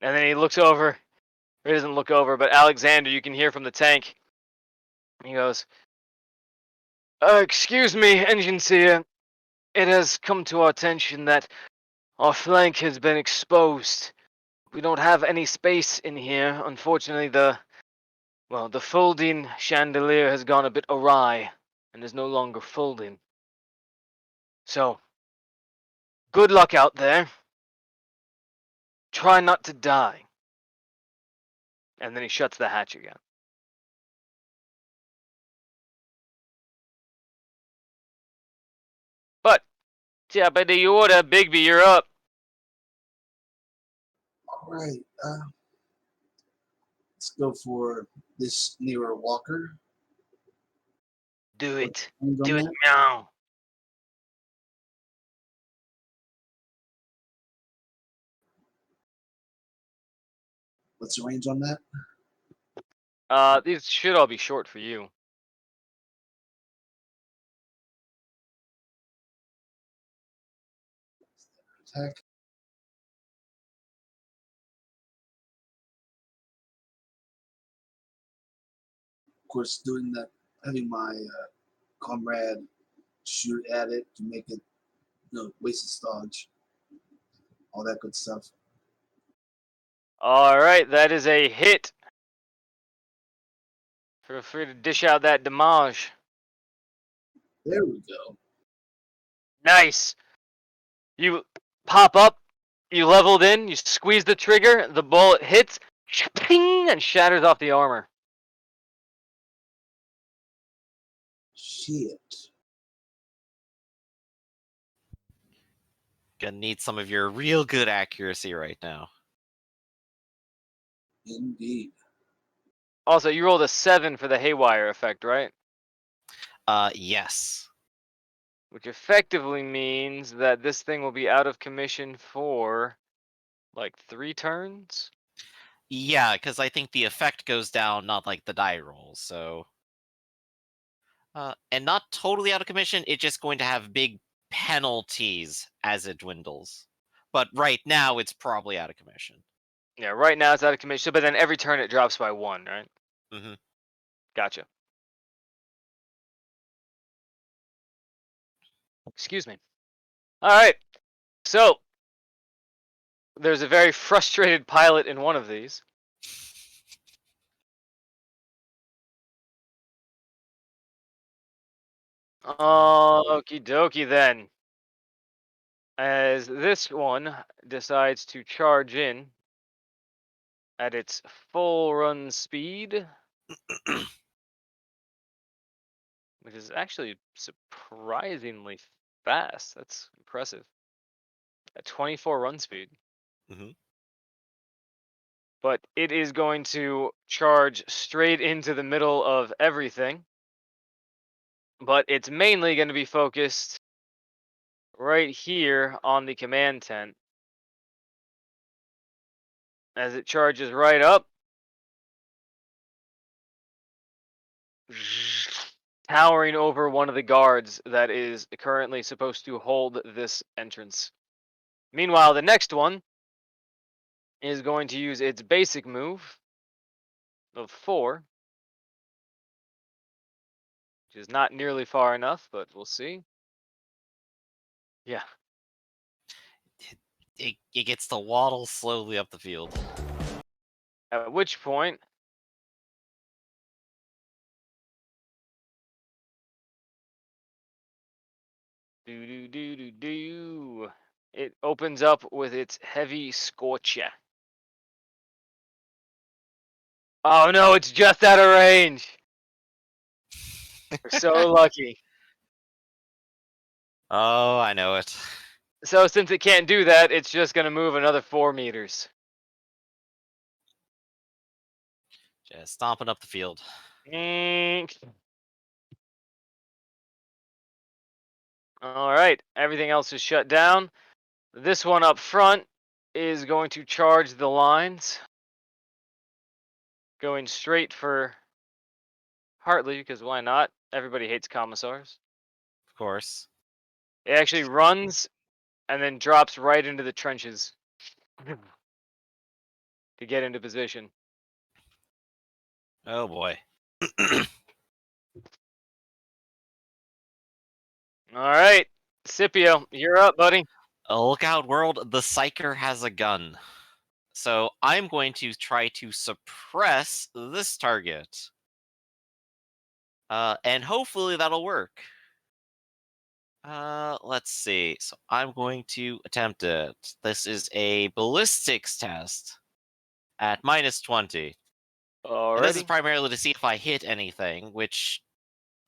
And then he looks over. He doesn't look over, but Alexander, you can hear from the tank. He goes, excuse me, Engine Seer. It has come to our attention that our flank has been exposed. We don't have any space in here. Unfortunately, the folding chandelier has gone a bit awry and is no longer folding. So, good luck out there. Try not to die. And then he shuts the hatch again. But, top of the order, Bigby, you're up. All right. Let's go for this nearer walker. Do What it. range on Do it that? now. What's the range on that? These should all be short for you. Attack. Of course, doing that, having my comrade shoot at it to make it, waste its dodge, all that good stuff. Alright, that is a hit. Feel free to dish out that damage. There we go. Nice. You pop up, you leveled in, you squeeze the trigger, the bullet hits, ping, and shatters off the armor. Shit. Gonna need some of your real good accuracy right now. Indeed. Also, you rolled a 7 for the haywire effect, right? Yes. Which effectively means that this thing will be out of commission for like 3 turns. Yeah, because I think the effect goes down, not like the die rolls, so... and not totally out of commission, it's just going to have big penalties as it dwindles. But right now, it's probably out of commission. Yeah, right now it's out of commission, but then every turn it drops by 1, right? Mm-hmm. Gotcha. Excuse me. Alright, so there's a very frustrated pilot in one of these. Okie dokie then. As this one decides to charge in at its full run speed, which is actually surprisingly fast. That's impressive. At 24 run speed. Mm-hmm. But it is going to charge straight into the middle of everything. But it's mainly going to be focused right here on the command tent. As it charges right up, towering over one of the guards that is currently supposed to hold this entrance. Meanwhile, the next one is going to use its basic move of 4, which is not nearly far enough, but we'll see. Yeah. It gets to waddle slowly up the field. At which point, it opens up with its heavy scorcher. Oh no, it's just out of range. We're so lucky. Oh, I know it. So since it can't do that, it's just going to move another 4 meters. Just stomping up the field. Alright, everything else is shut down. This one up front is going to charge the lines. Going straight for Hartley, because why not? Everybody hates commissars. Of course. It actually runs and then drops right into the trenches. to get into position. Oh boy. All right, Scipio, you're up, buddy. Look out, world. The Psyker has a gun. So I'm going to try to suppress this target. And hopefully that'll work. Let's see. So I'm going to attempt it. This is a ballistics test at -20. And this is Alrighty. primarily to see if I hit anything, which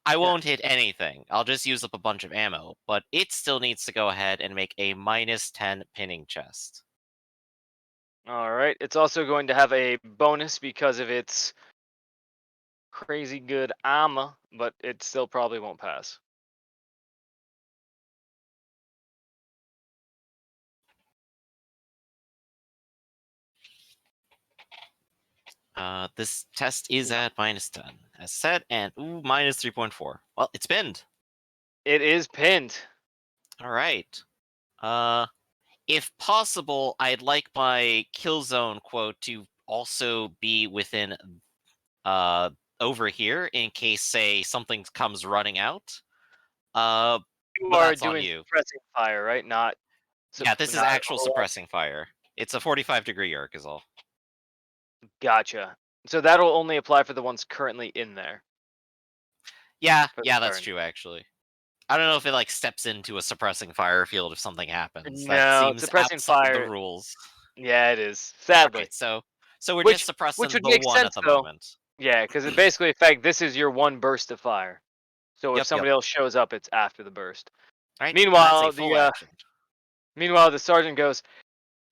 I Yeah. won't hit anything. I'll just use up a bunch of ammo, but it still needs to go ahead and make a -10 pinning chest. All right. It's also going to have a bonus because of its crazy good armor, but it still probably won't pass. This test is at -10, as said, and ooh, -3.4. Well, it's pinned. It is pinned. All right. Uh, if possible, I'd like my kill zone quote to also be within uh over here in case, say, something comes running out. Uh, You but are that's on doing you. suppressing fire, right? Not, Yeah, this is not actual Overwatch. suppressing fire. It's a 45-degree arc, is all. Gotcha. So that'll only apply for the ones currently in there Yeah, for the yeah, that's turn. true. Actually, I don't know if it like steps into a suppressing fire field if something happens. That No, seems suppressing outside the fire. rules. Yeah, it is. Okay, Sadly, so we're just which suppressing would the make one at sense the though. moment. Yeah, because it basically affects. This is your one burst of fire. So if Yep, yep. somebody else shows up, it's after the burst. Right, that's a Meanwhile, full action. the sergeant goes,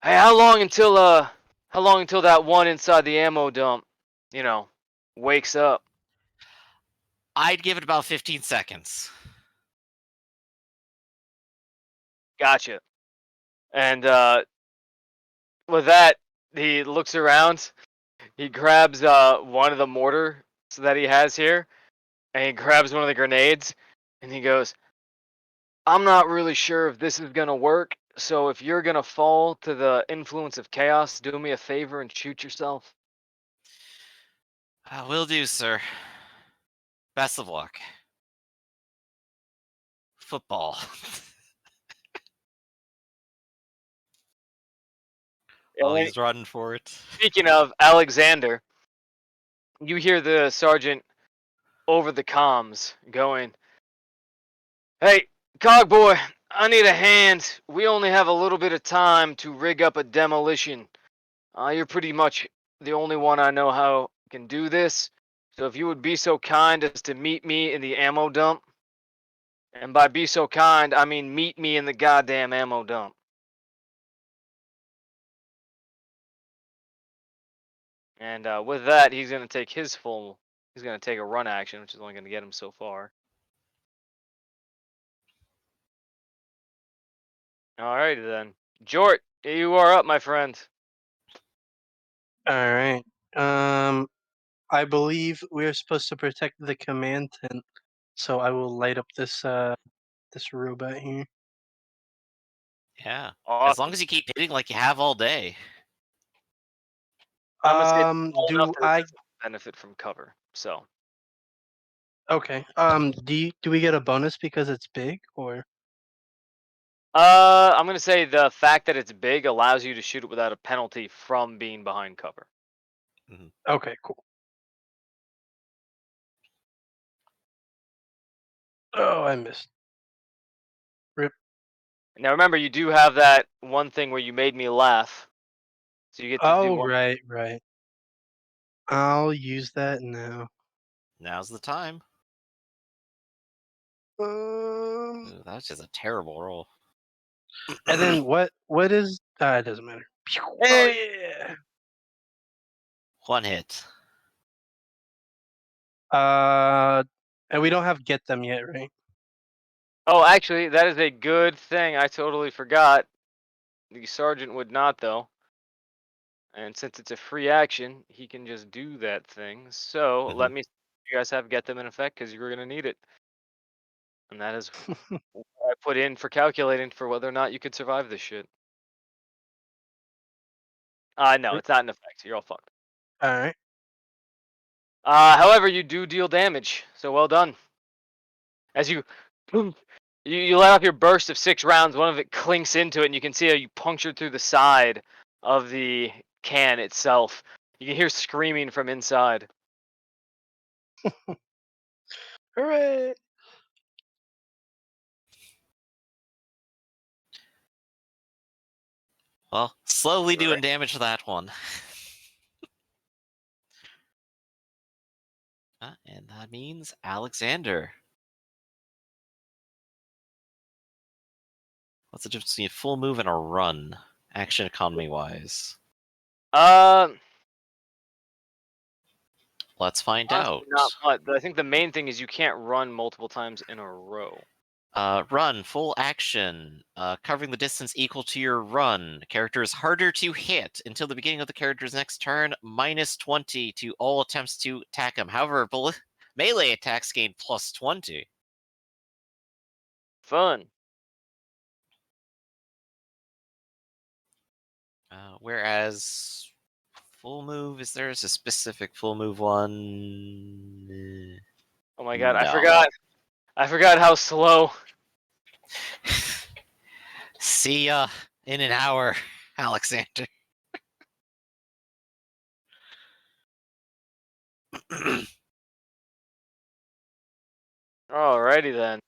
"Hey, how long until that one inside the ammo dump, you know, wakes up?" I'd give it about 15 seconds. Gotcha. And with that, he looks around. He grabs one of the mortar that he has here, and he grabs one of the grenades, and he goes, "I'm not really sure if this is gonna work. So if you're gonna fall to the influence of chaos, do me a favor and shoot yourself." Will do, sir. Best of luck. Football. Oh, And he's running for it. speaking of Alexander, you hear the sergeant over the comms going, "Hey, Cogboy, I need a hand. We only have a little bit of time to rig up a demolition. You're pretty much the only one I know how can do this. So if you would be so kind as to meet me in the ammo dump, and by be so kind, I mean meet me in the goddamn ammo dump." And with that, he's going to take he's going to take a run action, which is only going to get him so far. Alrighty then. Jort, you are up, my friend. All right. Um, I believe we're supposed to protect the command tent, so I will light up this robot here. Yeah. As long Awesome. as you keep hitting like you have all day. I'm going to say it's small enough Do that it I? doesn't benefit from cover. So, Okay. Do we get a bonus because it's big or? I'm going to say the fact that it's big allows you to shoot it without a penalty from being behind cover. Mhm. Okay, cool. Oh, I missed. Rip. Now remember, you do have that one thing where you made me laugh. So you get to do Oh, one. right, right. I'll use that now. Now's the time. Um, Ooh, that was just a terrible roll. and then what is? It doesn't matter. Pew! Oh Hey! yeah. One hit. Uh, and we don't have get them yet, right? Oh, actually, that is a good thing. I totally forgot. The sergeant would not, though. And since it's a free action, he can just do that thing. So let Mhm. me. You guys have get them in effect because you're gonna need it, and that is what I put in for calculating for whether or not you could survive this shit. No, it's not an effect. You're all fucked. All right. However, you do deal damage, so well done. As you you let off your burst of 6 rounds, one of it clinks into it, and you can see how you punctured through the side of the can itself. You can hear screaming from inside. Hooray! Well, slowly doing Right. damage to that one. And that means Alexander. What's the difference between a full move and a run, action economy wise? Let's find Honestly, out. not much. I think the main thing is you can't run multiple times in a row. Run, full action, covering the distance equal to your run. Character is harder to hit until the beginning of the character's next turn, minus 20 to all attempts to attack him. However, melee attacks gain plus 20. Fun. Whereas full move, is there a specific full move one? Oh my god, I No. forgot. I forgot how slow. See ya in an hour, Alexander. Alrighty then.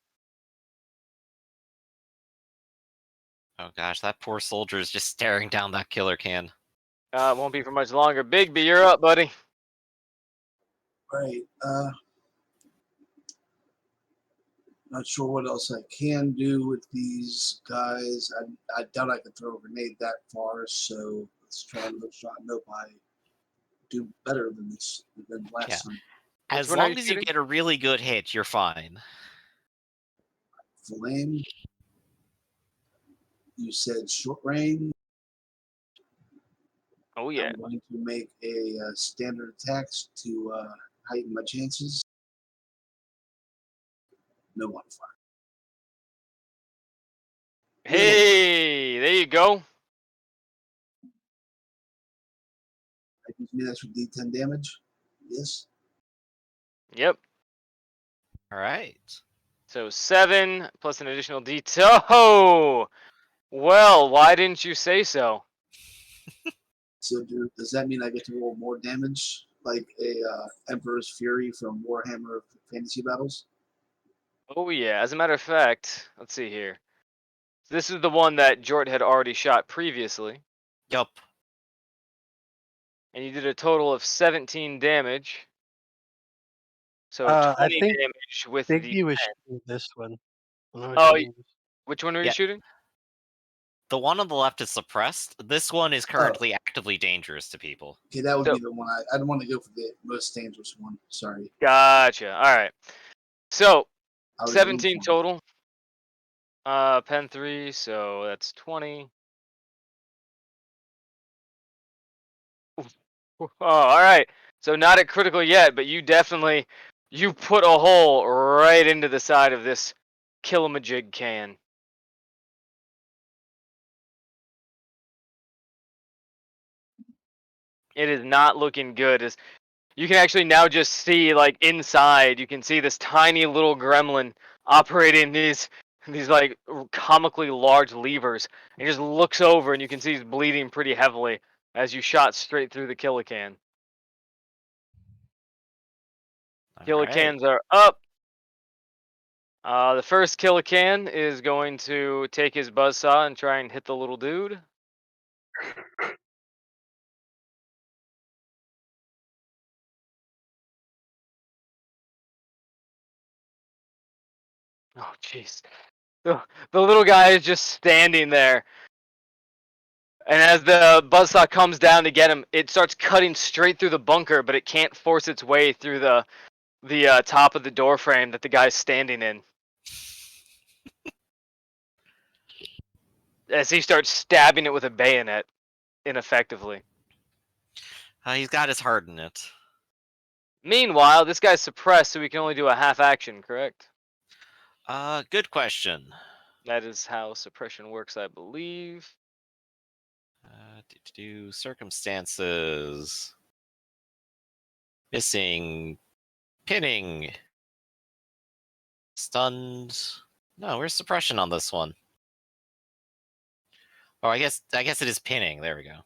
Oh gosh, that poor soldier is just staring down that killer can. It won't be for much longer. Bigby, you're up, buddy. Right. Not sure what else I can do with these guys. I doubt I can throw a grenade that far, so let's try another shot and hope I do better than this than last Yeah. time. Which As one are you long as you shooting? get a really good hit, you're fine. Full aim. You said short range. Oh yeah. I'm going to make a standard attacks to heighten my chances. No modifier. Hey, there you go. I can do that for D10 damage. Yes. Yep. All right. So 7 plus an additional D2. Oh! Well, why didn't you say so? So does that mean I get to roll more damage, like a Emperor's Fury from Warhammer Fantasy Battles? Oh yeah. As a matter of fact, let's see here. This is the one that Jort had already shot previously, Yup. and you did a total of 17 damage. So I 20 think damage with Big the View was 10. shooting this one. I don't know which Oh, one it is. which one were you Yeah. shooting? The one on the left is suppressed. This one is currently actively dangerous to people. Okay, that would So- be the one I don't want to go for the most dangerous one. Sorry. Gotcha. All right. So I would 17 aim for- total. Pen 3, so that's 20. Oh, all right. So not at critical yet, but you definitely you put a hole right into the side of this killamajig can. It is not looking good. As you can actually now just see, like inside, you can see this tiny little gremlin operating these like comically large levers. And he just looks over, and you can see he's bleeding pretty heavily as you shot straight through the killacan. All right. Killacans are up. The first Killacan is going to take his buzzsaw and try and hit the little dude. Oh, jeez. The little guy is just standing there. And as the buzzsaw comes down to get him, it starts cutting straight through the bunker, but it can't force its way through the top of the door frame that the guy's standing in. As he starts stabbing it with a bayonet, ineffectively. He's got his heart in it. Meanwhile, this guy's suppressed, so he can only do a half action, correct? Good question. That is how suppression works, I believe. Circumstances. Missing. Pinning. Stunned. No, where's suppression on this one? Oh, I guess it is pinning. There we go.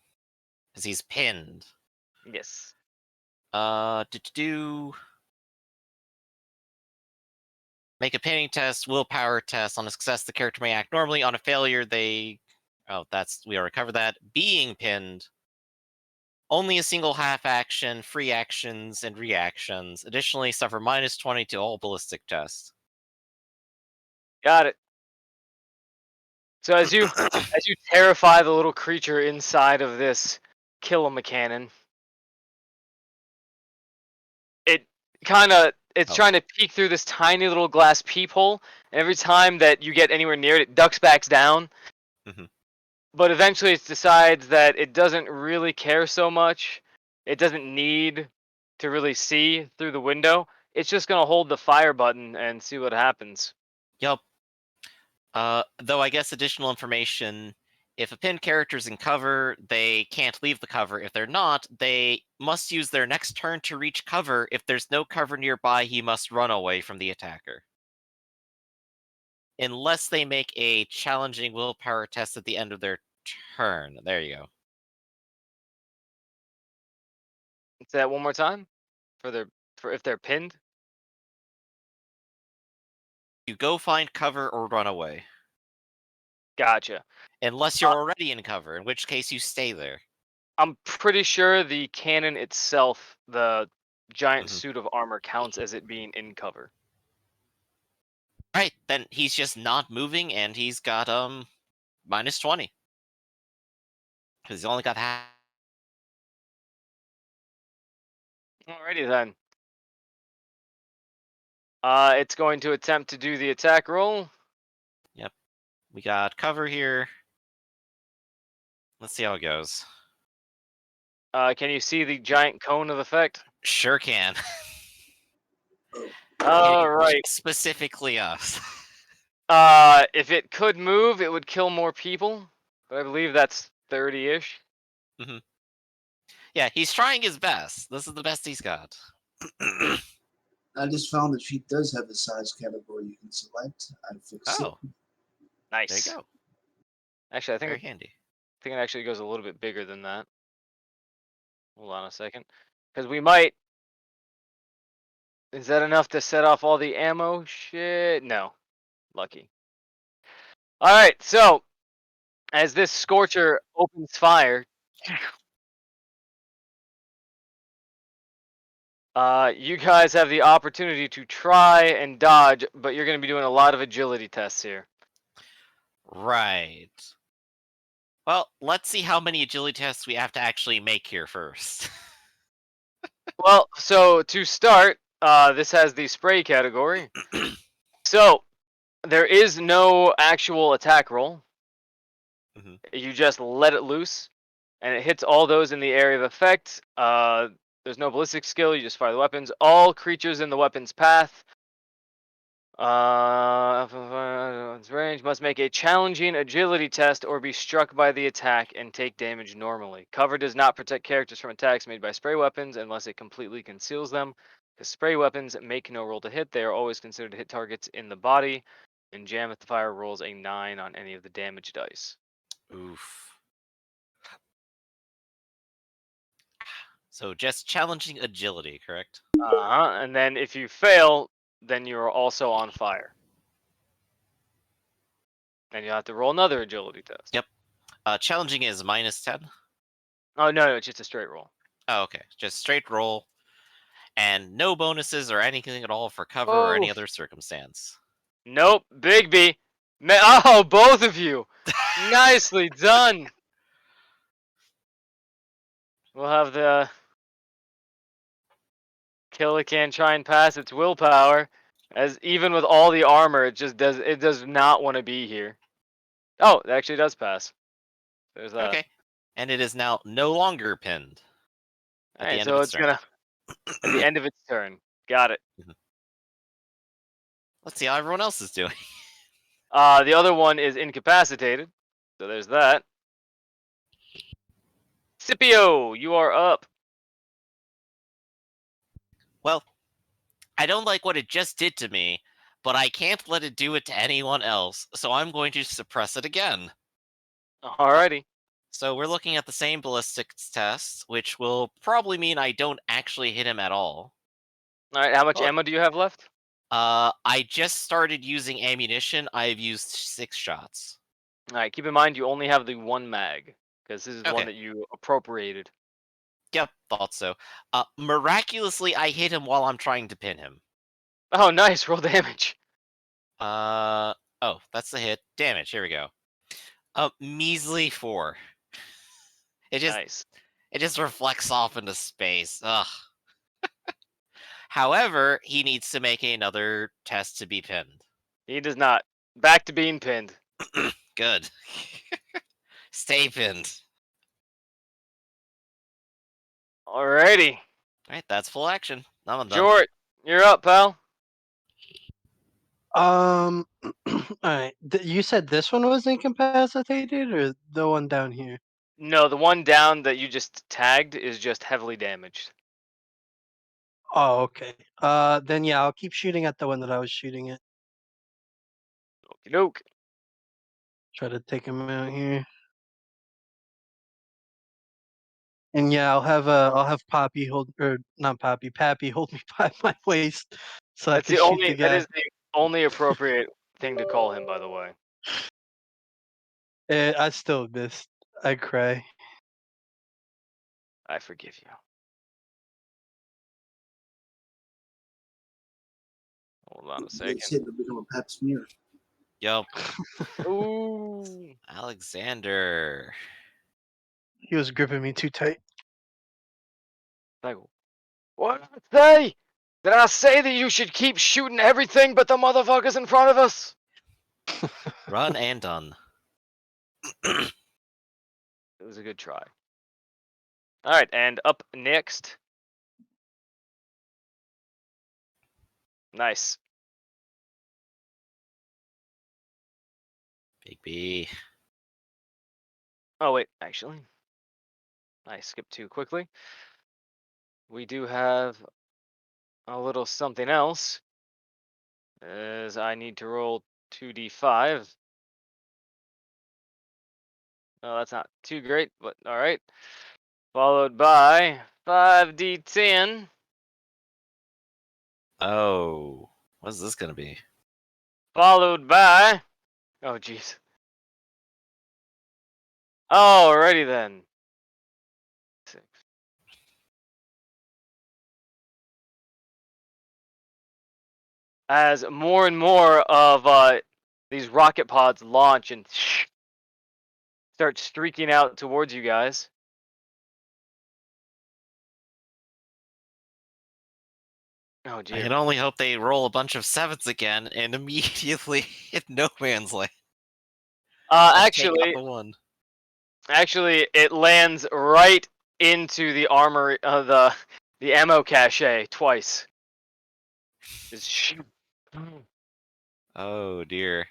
Because he's pinned. Yes. Make a pinning test, willpower test. On a success, the character may act normally. On a failure, we already covered that. Being pinned. Only a single half action, free actions, and reactions. Additionally, suffer -20 to all ballistic tests. Got it. So as you terrify the little creature inside of this kill-a-cannon, it's trying to peek through this tiny little glass peephole, and every time that you get anywhere near it, it ducks back down. Mhm. But eventually it decides that it doesn't really care so much. It doesn't need to really see through the window. It's just going to hold the fire button and see what happens. Yup. Though I guess additional information, if a pinned character's in cover, they can't leave the cover. If they're not, they must use their next turn to reach cover. If there's no cover nearby, he must run away from the attacker. Unless they make a challenging willpower test at the end of their turn. There you go. Say that one more time for if they're pinned. You go find cover or run away. Gotcha. Unless you're already in cover, in which case you stay there. I'm pretty sure the cannon itself, the giant Mhm. suit of armor, counts as it being in cover. Right, then he's just not moving and he's got -20. Because he's only got half. Alrighty then. It's going to attempt to do the attack roll. Yep. We got cover here. Let's see how it goes. Can you see the giant cone of effect? Sure can. Alright. Specifically us. If it could move, it would kill more people. But I believe that's 30-ish. Yeah, he's trying his best. This is the best he's got. I just found the sheet does have a size category you can select. I fixed Oh, it. Nice. there you go. Actually, I think Very handy. it actually goes a little bit bigger than that. Hold on a second. Because we might... Is that enough to set off all the ammo? Shit. No. Lucky. Alright, so... As this Scorcher opens fire... you guys have the opportunity to try and dodge, but you're going to be doing a lot of agility tests here. Right. Well, let's see how many agility tests we have to actually make here first. Well, so to start, this has the spray category. So, there is no actual attack roll. Mhm. You just let it loose, and it hits all those in the area of effect. There's no ballistic skill, you just fire the weapons. All creatures in the weapon's path its range must make a challenging agility test or be struck by the attack and take damage normally. Cover does not protect characters from attacks made by spray weapons unless it completely conceals them. Because spray weapons make no roll to hit, they are always considered hit targets in the body. And jam if the fire rolls a 9 on any of the damage dice. Oof. So just challenging agility, correct? And then if you fail, then you are also on fire. And you'll have to roll another agility test. Yep. Challenging is -10. Oh, no, it's just a straight roll. Oh, okay. Just straight roll. And no bonuses or anything at all for cover or any Oh. other circumstance. Nope, Bigby. Oh, both of you. Nicely done. We'll have the Killican try and pass its willpower, as even with all the armor, it does not want to be here. Oh, it actually does pass. There's that. Okay. And it is now no longer pinned at the Alright, end so of it's its turn. gonna at the end of its turn. Got it. Let's see how everyone else is doing. The other one is incapacitated. So there's that. Scipio, you are up. Well, I don't like what it just did to me, but I can't let it do it to anyone else, so I'm going to suppress it again. Alrighty. So we're looking at the same ballistics test, which will probably mean I don't actually hit him at all. Alright, how much But- ammo do you have left? I just started using ammunition. I've used 6 shots. Alright, keep in mind you only have the one mag, because this is one Okay. that you appropriated. Yep, thought so. Miraculously, I hit him while I'm trying to pin him. Oh, nice. Roll damage. Oh, that's the hit. Damage, here we go. Measly 4. It just reflects off into space. Ugh. However, he needs to make another test to be pinned. He does not. Back to being pinned. Good. Stay pinned. Alrighty. Alright, that's full action. I'm done. Jort, you're up, pal. All right. You said this one was incapacitated, or the one down here? No, the one down that you just tagged is just heavily damaged. Oh, okay. Then yeah, I'll keep shooting at the one that I was shooting at. Okie doke. Try to take him out here. And yeah, I'll have Poppy hold, or not Poppy, Pappy hold me by my waist so I can shoot the That guy. is the only appropriate thing to call him, by the way. I still missed. I cry. I forgive you. Hold on a Get second. hit to become a pap smear. Yup. Ooh. Alexander. He was gripping me too tight. Like, what did I say? Did I say that you should keep shooting everything but the motherfuckers in front of us? Run and done. It was a good try. Alright, and up next. Nice. Big B. Oh, wait, actually. I skipped too quickly. We do have a little something else. As I need to roll 2d5. Oh, that's not too great, but alright. Followed by 5d10. Oh. What's this gonna be? Followed by... Oh, jeez. Alrighty then. 6. As more and more of these rocket pods launch and start streaking out towards you guys. Oh I dear. can only hope they roll a bunch of 7s again and immediately hit no man's land. And take out the one. Actually, it lands right into the armor, the ammo cache twice. Oh dear.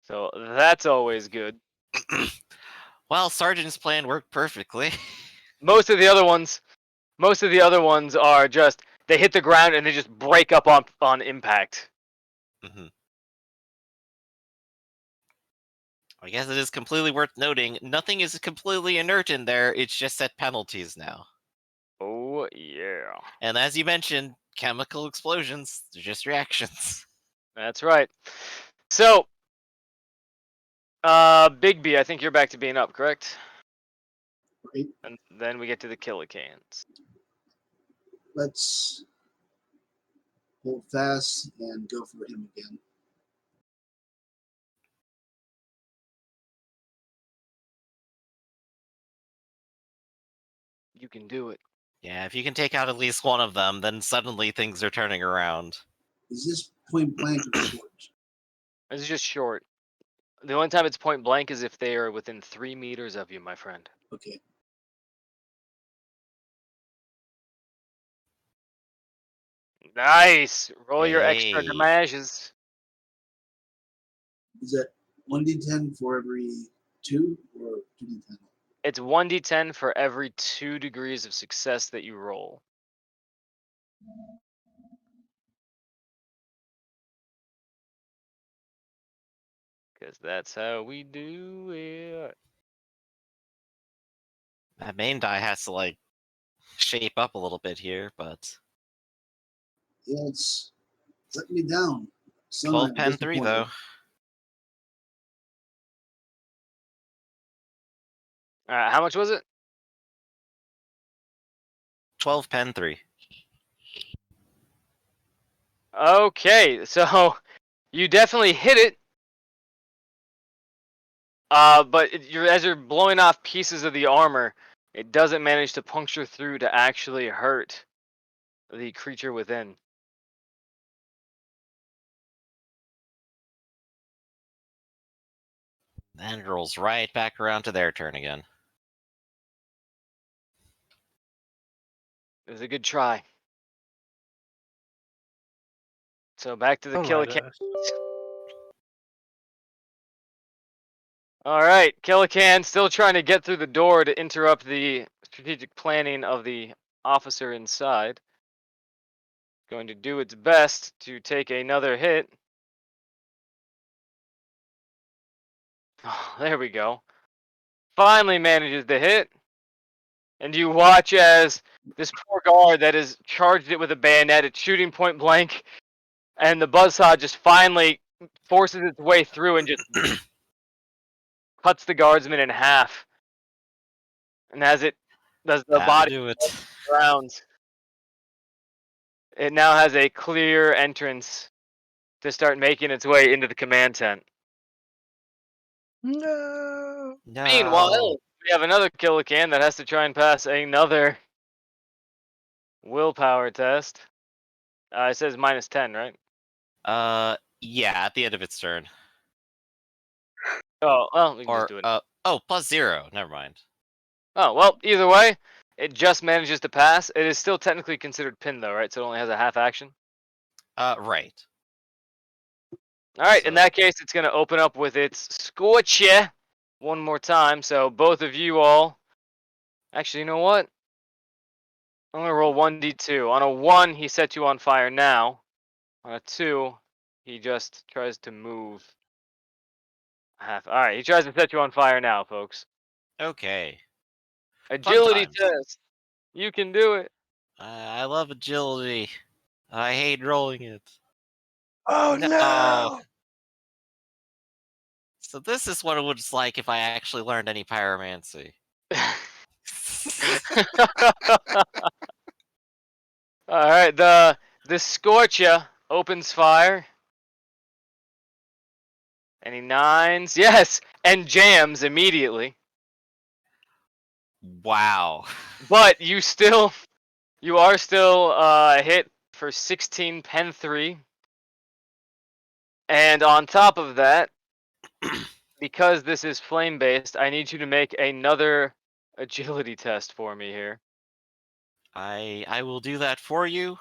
So that's always good. Well, Sergeant's plan worked perfectly. Most of the other ones are just they hit the ground and they just break up on impact. I guess it is completely worth noting, nothing is completely inert in there, it's just at penalties now. Oh yeah. And as you mentioned, chemical explosions, they're just reactions. That's right. So, Big B, I think you're back to being up, correct? Right? And then we get to the killicans. Let's hold fast and go for him again. You can do it. Yeah, if you can take out at least one of them, then suddenly things are turning around. Is this point blank or short? It's just short. The only time it's point blank is if they are within 3 meters of you, my friend. Okay. Nice. Roll your extra Hey. damages. Is that 1d10 for every 2 or 2d10? It's 1d10 for every 2 degrees of success that you roll. Because that's how we do it. That main die has to like shape up a little bit here, but Yeah, it's letting me down. So 12 I'm pen 3 disappointed. though. Alright, how much was it? 12 pen 3. Okay, so you definitely hit it. But as you're blowing off pieces of the armor, it doesn't manage to puncture through to actually hurt the creature within. Then it rolls right back around to their turn again. It was a good try. So back to the Don't kill lie a to can. us. Alright, Killacan still trying to get through the door to interrupt the strategic planning of the officer inside. Going to do its best to take another hit. Oh, there we go. Finally manages to hit. And you watch as this poor guard that has charged it with a bayonet at shooting point blank, and the buzzsaw just finally forces its way through and just cuts the guardsman in half. And as it does the That'll body do it. grounds, it now has a clear entrance to start making its way into the command tent. No. Meanwhile, No. we have another Killacan that has to try and pass another willpower test. It says -10, right? Yeah, at the end of its turn. Oh, well, we can just Or do it. oh, +0. Never mind. Oh, well, either way, it just manages to pass. It is still technically considered pinned, though, right? So it only has a half action. Right. All right, in So- that case, it's going to open up with its Scorcher one more time. So both of you all. Actually, you know what? I'm going to roll 1d2. On a 1, he sets you on fire now. On a 2, he just tries to move half. All right, he tries to set you on fire now, folks. Okay. Agility times. test. You can do it. I love agility. I hate rolling it. Oh No. no! So this is what it was like if I actually learned any pyromancy. All right, the Scorcher opens fire. Any 9s? Yes, and jams immediately. Wow. But you are still hit for 16 pen 3. And on top of that, because this is flame based, I need you to make another agility test for me here. I will do that for you.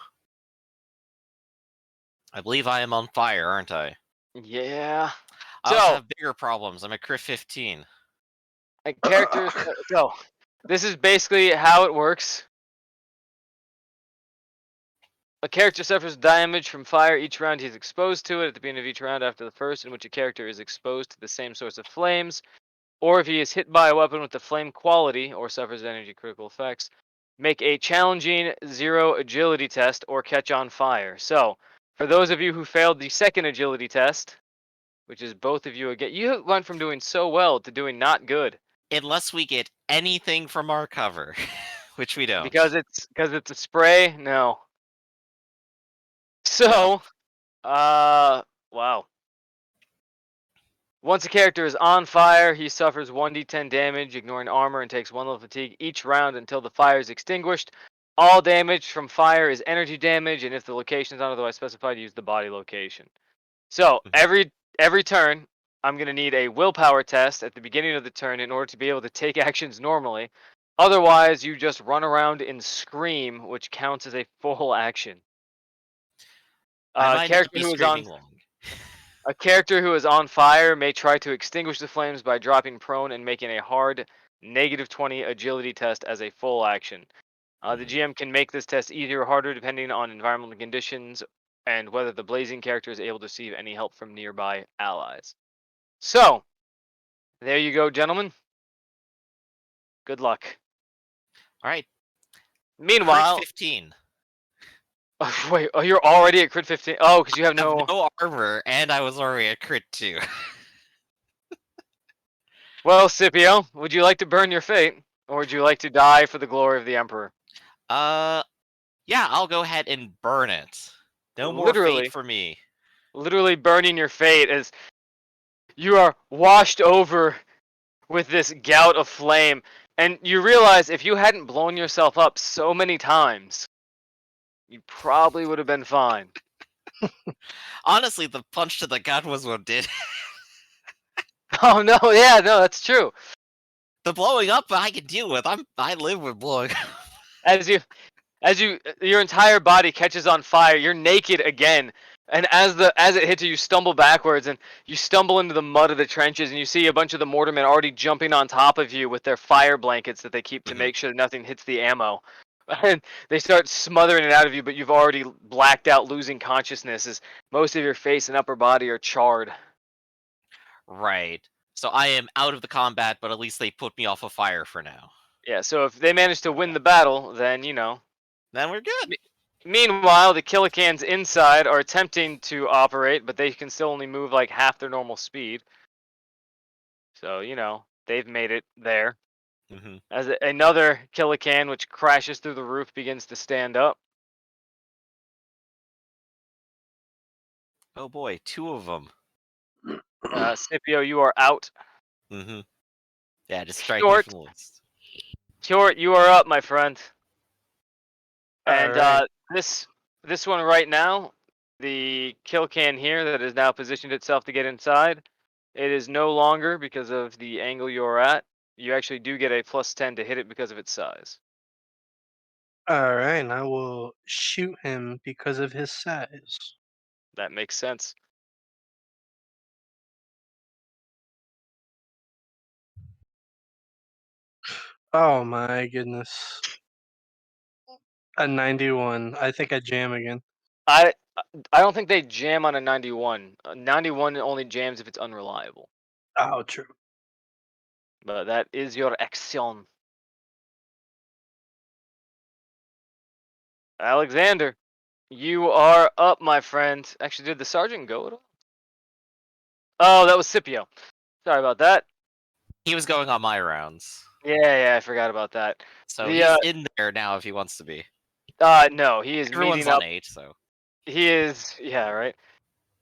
I believe I am on fire, aren't I? Yeah. I also So, have bigger problems. I'm a crit 15. a character. So, this is basically how it works. A character suffers damage from fire each round he's exposed to it. At the beginning of each round after the first in which a character is exposed to the same source of flames, or if he is hit by a weapon with the flame quality or suffers energy critical effects, make a challenging 0 agility test or catch on fire. So, for those of you who failed the second agility test, which is both of you again, you went from doing so well to doing not good Unless we get anything from our cover, which we don't. because it's a spray. No. So, wow. Once a character is on fire, he suffers 1d10 damage, ignoring armor, and takes 1 level fatigue each round until the fire is extinguished. All damage from fire is energy damage, and if the location is not otherwise specified, use the body location. So every turn, I'm gonna need a willpower test at the beginning of the turn in order to be able to take actions normally. Otherwise, you just run around and scream, which counts as a full action. I A might not character be who is on screaming long. A character who is on fire may try to extinguish the flames by dropping prone and making a hard -20 agility test as a full action. The GM can make this test easier or harder depending on environmental conditions and whether the blazing character is able to receive any help from nearby allies. So, there you go, gentlemen. Good luck. All right. Crit Meanwhile, 15. wait, oh, you're already at crit 15? Oh, because you have I have no... no armor, and I was already at crit 2. Well, Scipio, would you like to burn your fate? Or would you like to die for the glory of the Emperor? Yeah, I'll go ahead and burn it. No more Literally. fate for me. Literally burning your fate as you are washed over with this gout of flame. And you realize if you hadn't blown yourself up so many times, you probably would have been fine. Honestly, the punch to the gut was what did. Oh no, yeah, no, that's true. The blowing up I can deal with. I live with blowing up. As your entire body catches on fire, you're naked again. And as it hits you, you stumble backwards and you stumble into the mud of the trenches, and you see a bunch of the mortarmen already jumping on top of you with their fire blankets that they keep to make sure nothing hits the ammo. And they start smothering it out of you, but you've already blacked out, losing consciousness as most of your face and upper body are charred. Right. So I am out of the combat, but at least they put me off of fire for now. Yeah, so if they manage to win the battle, then, you know. Then we're good. Meanwhile, the Killicans inside are attempting to operate, but they can still only move like half their normal speed. So, you know, they've made it there. Mm-hmm. As another Killican, which crashes through the roof, begins to stand up. Oh boy, 2 of them. Scipio, you are out. Mm-hmm. Yeah, just strike me from the list. Short, you are up, my friend. And Alright. this one right now, the Killican here that has now positioned itself to get inside, it is no longer because of the angle you're at. You actually do get a +10 to hit it because of its size. Alright, I will shoot him because of his size. That makes sense. Oh my goodness. A 91. I think I jam again. I I don't think they jam on a 91. 91 only jams if it's unreliable. Oh, true. But that is your action. Alexander, you are up, my friend. Actually, did the sergeant go at all? Oh, that was Scipio. Sorry about that. He was going on my rounds. Yeah, I forgot about that. So he's in there now if he wants to be. No, he is Everyone's meeting on up. 8, so. He is, yeah, right.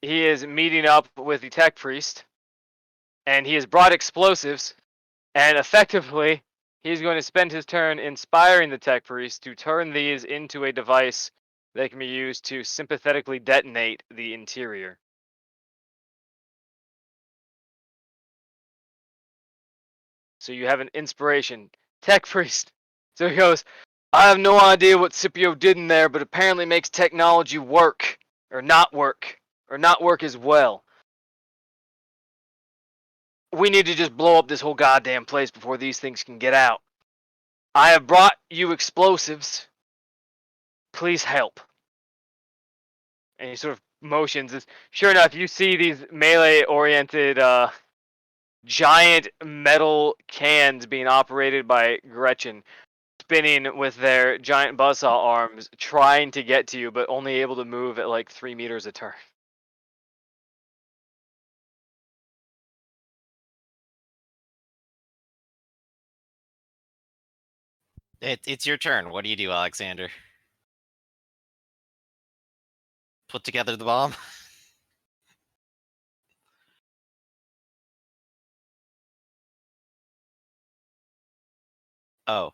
He is meeting up with the tech priest, and he has brought explosives, and effectively, he's going to spend his turn inspiring the tech priest to turn these into a device that can be used to sympathetically detonate the interior. So you have an inspiration. Tech priest. So he goes, I have no idea what Scipio did in there, but apparently makes technology work. Or not work. Or not work as well. We need to just blow up this whole goddamn place before these things can get out. I have brought you explosives. Please help. And he sort of motions. Sure enough, you see these melee-oriented giant metal cans being operated by Gretchen, spinning with their giant buzzsaw arms, trying to get to you, but only able to move at like 3 meters a turn. It's your turn. What do you do, Alexander? Put together the bomb? Oh.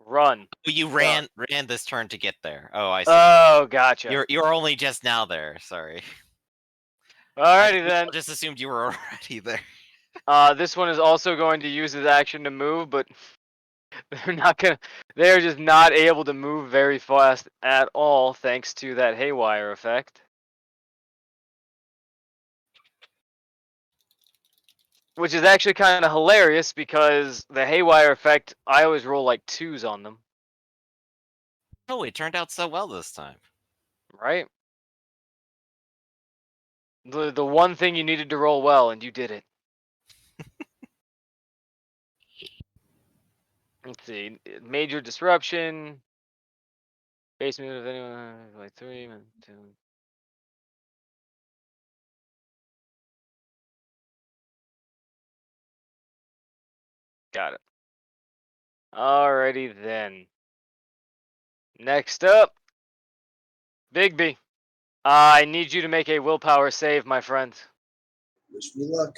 Run. You ran this turn to get there. Oh, I see. Oh, gotcha. You're only just now there. Sorry. Alrighty then. I just assumed you were already there. This one is also going to use his action to move, but they're just not able to move very fast at all thanks to that haywire effect. Which is actually kind of hilarious because the haywire effect, I always roll like 2s on them, Oh, it turned out so well this time. right? The one thing you needed to roll well, and you did it. Let's see. Major disruption. Base move of anyone like 3, 2. Got it. Alrighty then. Next up, Bigby. I need you to make a willpower save, my friend. Wish me luck.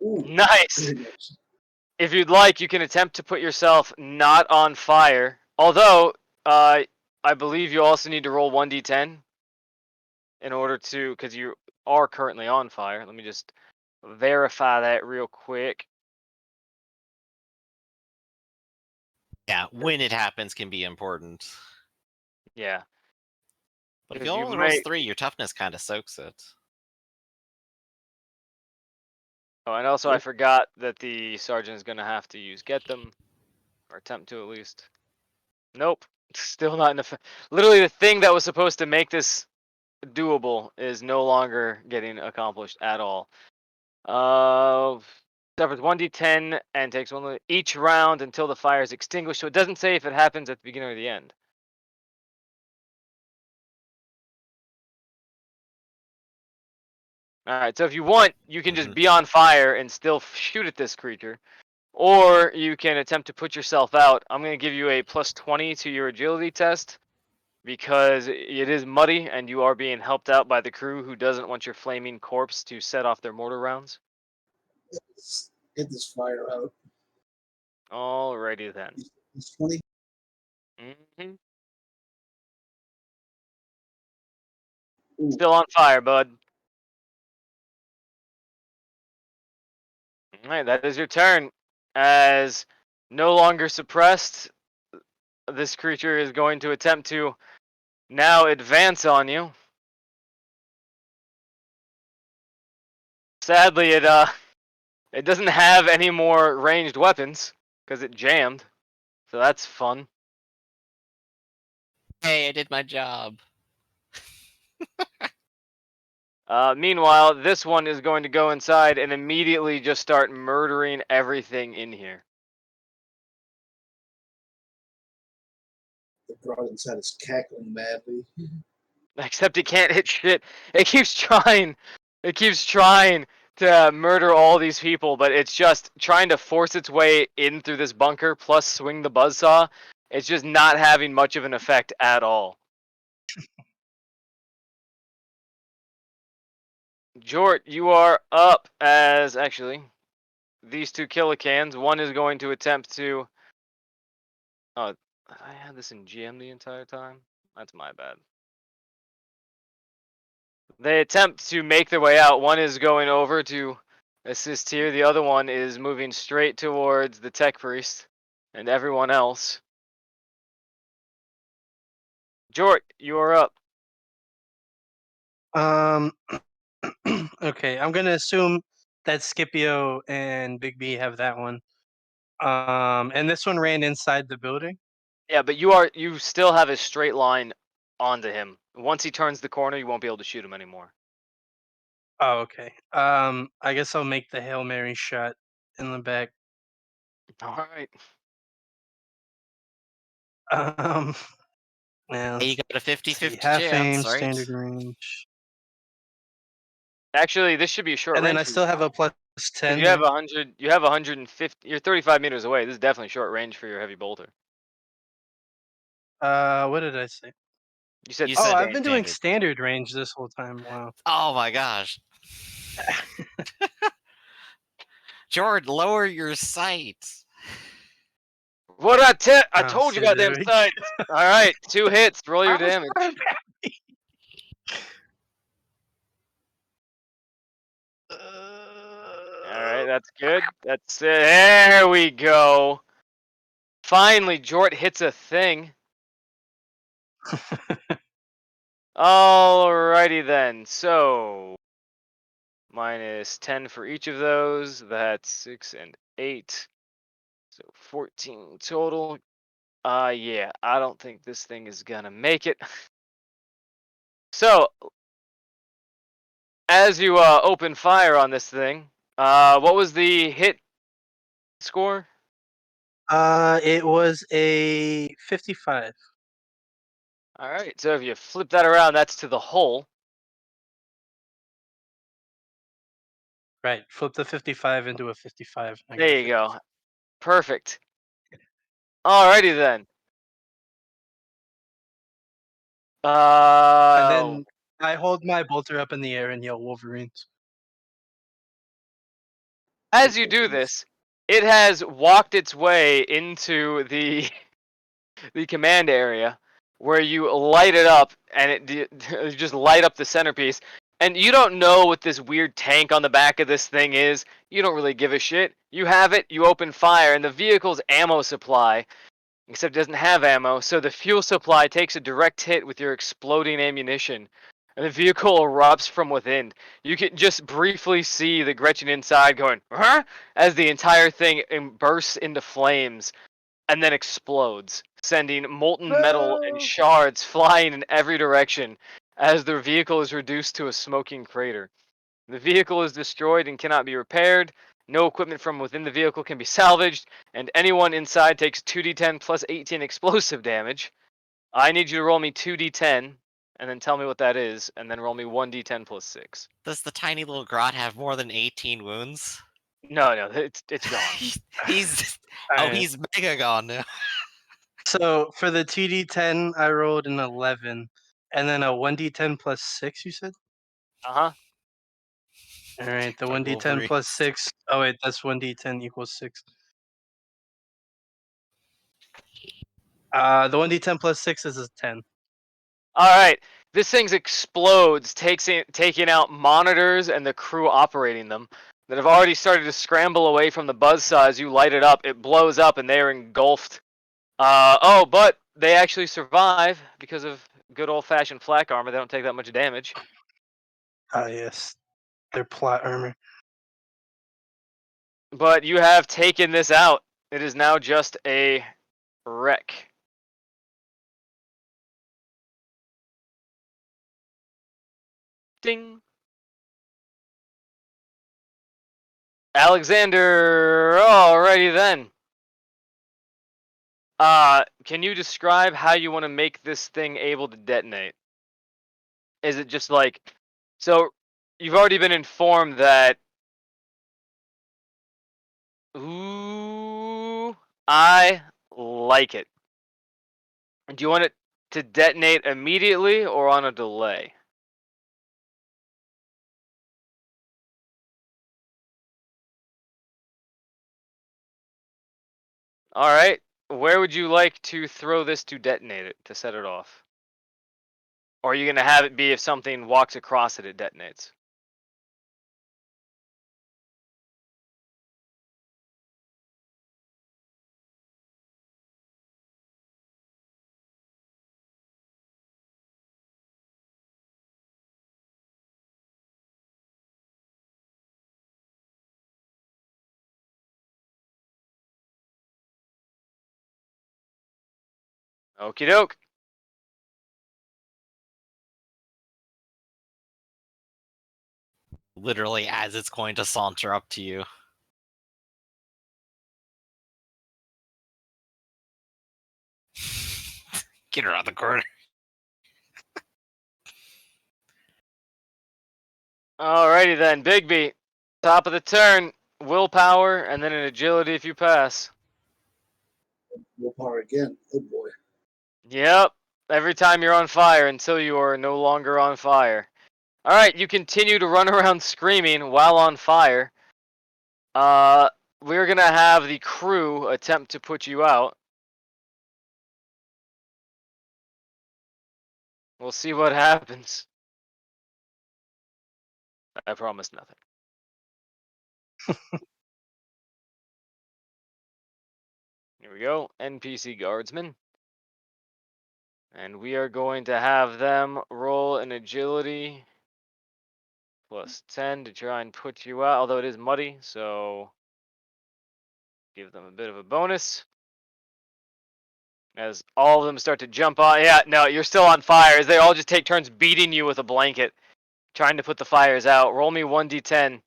Ooh, Nice. very nice. If you'd like, you can attempt to put yourself not on fire. Although, I believe you also need to roll 1d10 in order to, because you are currently on fire. Let me just verify that real quick. Yeah, when it happens can be important. Yeah. But if 'Cause you you only rolls may- 3, your toughness kind of soaks it. Oh, and also I forgot that the sergeant is going to have to use get them, or attempt to at least. Nope. Still not enough. Literally, the thing that was supposed to make this doable is no longer getting accomplished at all. Suffers 1d10 and takes one each round until the fire is extinguished. So it doesn't say if it happens at the beginning or the end. All right. So if you want, you can just be on fire and still shoot at this creature, or you can attempt to put yourself out. I'm going to give you a +20 to your agility test because it is muddy and you are being helped out by the crew who doesn't want your flaming corpse to set off their mortar rounds. Let's get this fire out. Alrighty then. It's 20. hmm Ooh, Still on fire, bud. Alright, that is your turn. As no longer suppressed, this creature is going to attempt to now advance on you. Sadly, it doesn't have any more ranged weapons because it jammed. So that's fun. Hey, I did my job. Meanwhile, this one is going to go inside and immediately just start murdering everything in here. the broad inside is cackling madly. Except it can't hit shit. It keeps trying. It keeps trying to murder all these people, but it's just trying to force its way in through this bunker plus swing the buzzsaw. It's just not having much of an effect at all. Jort, you are up as actually these two killicans. One is going to attempt to. Oh, I had this in GM the entire time. That's my bad. They attempt to make their way out. One is going over to assist here. The other one is moving straight towards the tech priest and everyone else. Jort, you are up. Um, okay, I'm gonna assume that Scipio and Big B have that one. And this one ran inside the building. Yeah, but you still have a straight line onto him. Once he turns the corner, you won't be able to shoot him anymore. Oh, okay. I guess I'll make the Hail Mary shot in the back. All right. Um, yeah, Hey, you got a let's 50-50 see, half aim, chance, right? standard range, Actually, this should be a short and then range I for still you have a plus because 10. you have There. 100. You have 150. You're 35 meters away. This is definitely short range for your heavy bolter. What did I say? You said You Oh, said I've been doing standard. standard range this whole time. Wow. Oh my gosh. George, lower your sight. What I Oh, told you, see, there goddamn we sight. All right, 2 hits. Roll your I was damage. trying to be- All right, that's good. That's it. There we go. Finally, Jort hits a thing. Alrighty then. So minus 10 for each of those. That's 6 and 8. So 14 total. Yeah, I don't think this thing is gonna make it. So, as you open fire on this thing, what was the hit score? It was a 55. All right, so if you flip that around, that's to the hull. Right. Flip the 55 into a 55. I got a There you 50. go. Perfect. Alrighty then. And Uh, then I hold my bolter up in the air and yell Wolverines. as you do this, it has walked its way into the the command area where you light it up and you just light up the centerpiece. And you don't know what this weird tank on the back of this thing is. You don't really give a shit. You have it, you open fire, and the vehicle's ammo supply, except it doesn't have ammo, so the fuel supply takes a direct hit with your exploding ammunition. And the vehicle erupts from within. You can just briefly see the Gretchen inside going, huh? As the entire thing bursts into flames and then explodes, sending molten metal and No! shards flying in every direction as the vehicle is reduced to a smoking crater. The vehicle is destroyed and cannot be repaired. No equipment from within the vehicle can be salvaged, and anyone inside takes 2d10 plus 18 explosive damage. I need you to roll me 2d10, and then tell me what that is, and then roll me 1d10 plus 6. Does the tiny little grot have more than 18 wounds? No, it's gone. he's Alright. he's mega gone now. So for the 2d10, I rolled an 11. And then a 1d10 plus 6, you said? Uh-huh. Alright, the Like 1d10 plus Wolverine. 6. Oh, wait, that's 1d10 equals 6. The 1d10 plus 6 is a 10. Alright. This thing explodes, taking out monitors and the crew operating them that have already started to scramble away from the buzzsaw as you light it up. It blows up and they are engulfed. Oh, but they actually survive because of good old-fashioned flak armor. They don't take that much damage. Ah, yes. Their plot armor. But you have taken this out. It is now just a wreck. Ding. Alexander, alrighty then. Can you describe how you want to make this thing able to detonate? Is it just like, so you've already been informed that, ooh, I like it. Do you want it to detonate immediately or on a delay? Alright, where would you like to throw this to detonate it, to set it off? Or are you going to have it be if something walks across it, it detonates? Okie doke. Literally as it's going to saunter up to you. Get around the corner. Alrighty then, Bigby. Top of the turn, willpower, and then an agility if you pass. Willpower again. Oh boy. Yep, every time you're on fire until you are no longer on fire. Alright, you continue to run around screaming while on fire. We're gonna have the crew attempt to put you out. We'll see what happens. I promise nothing. Here we go, NPC guardsmen. And we are going to have them roll an agility plus 10 to try and put you out, although it is muddy, so give them a bit of a bonus. As all of them start to jump on. Yeah, no, you're still on fire. As they all just take turns beating you with a blanket, trying to put the fires out. Roll me 1d10.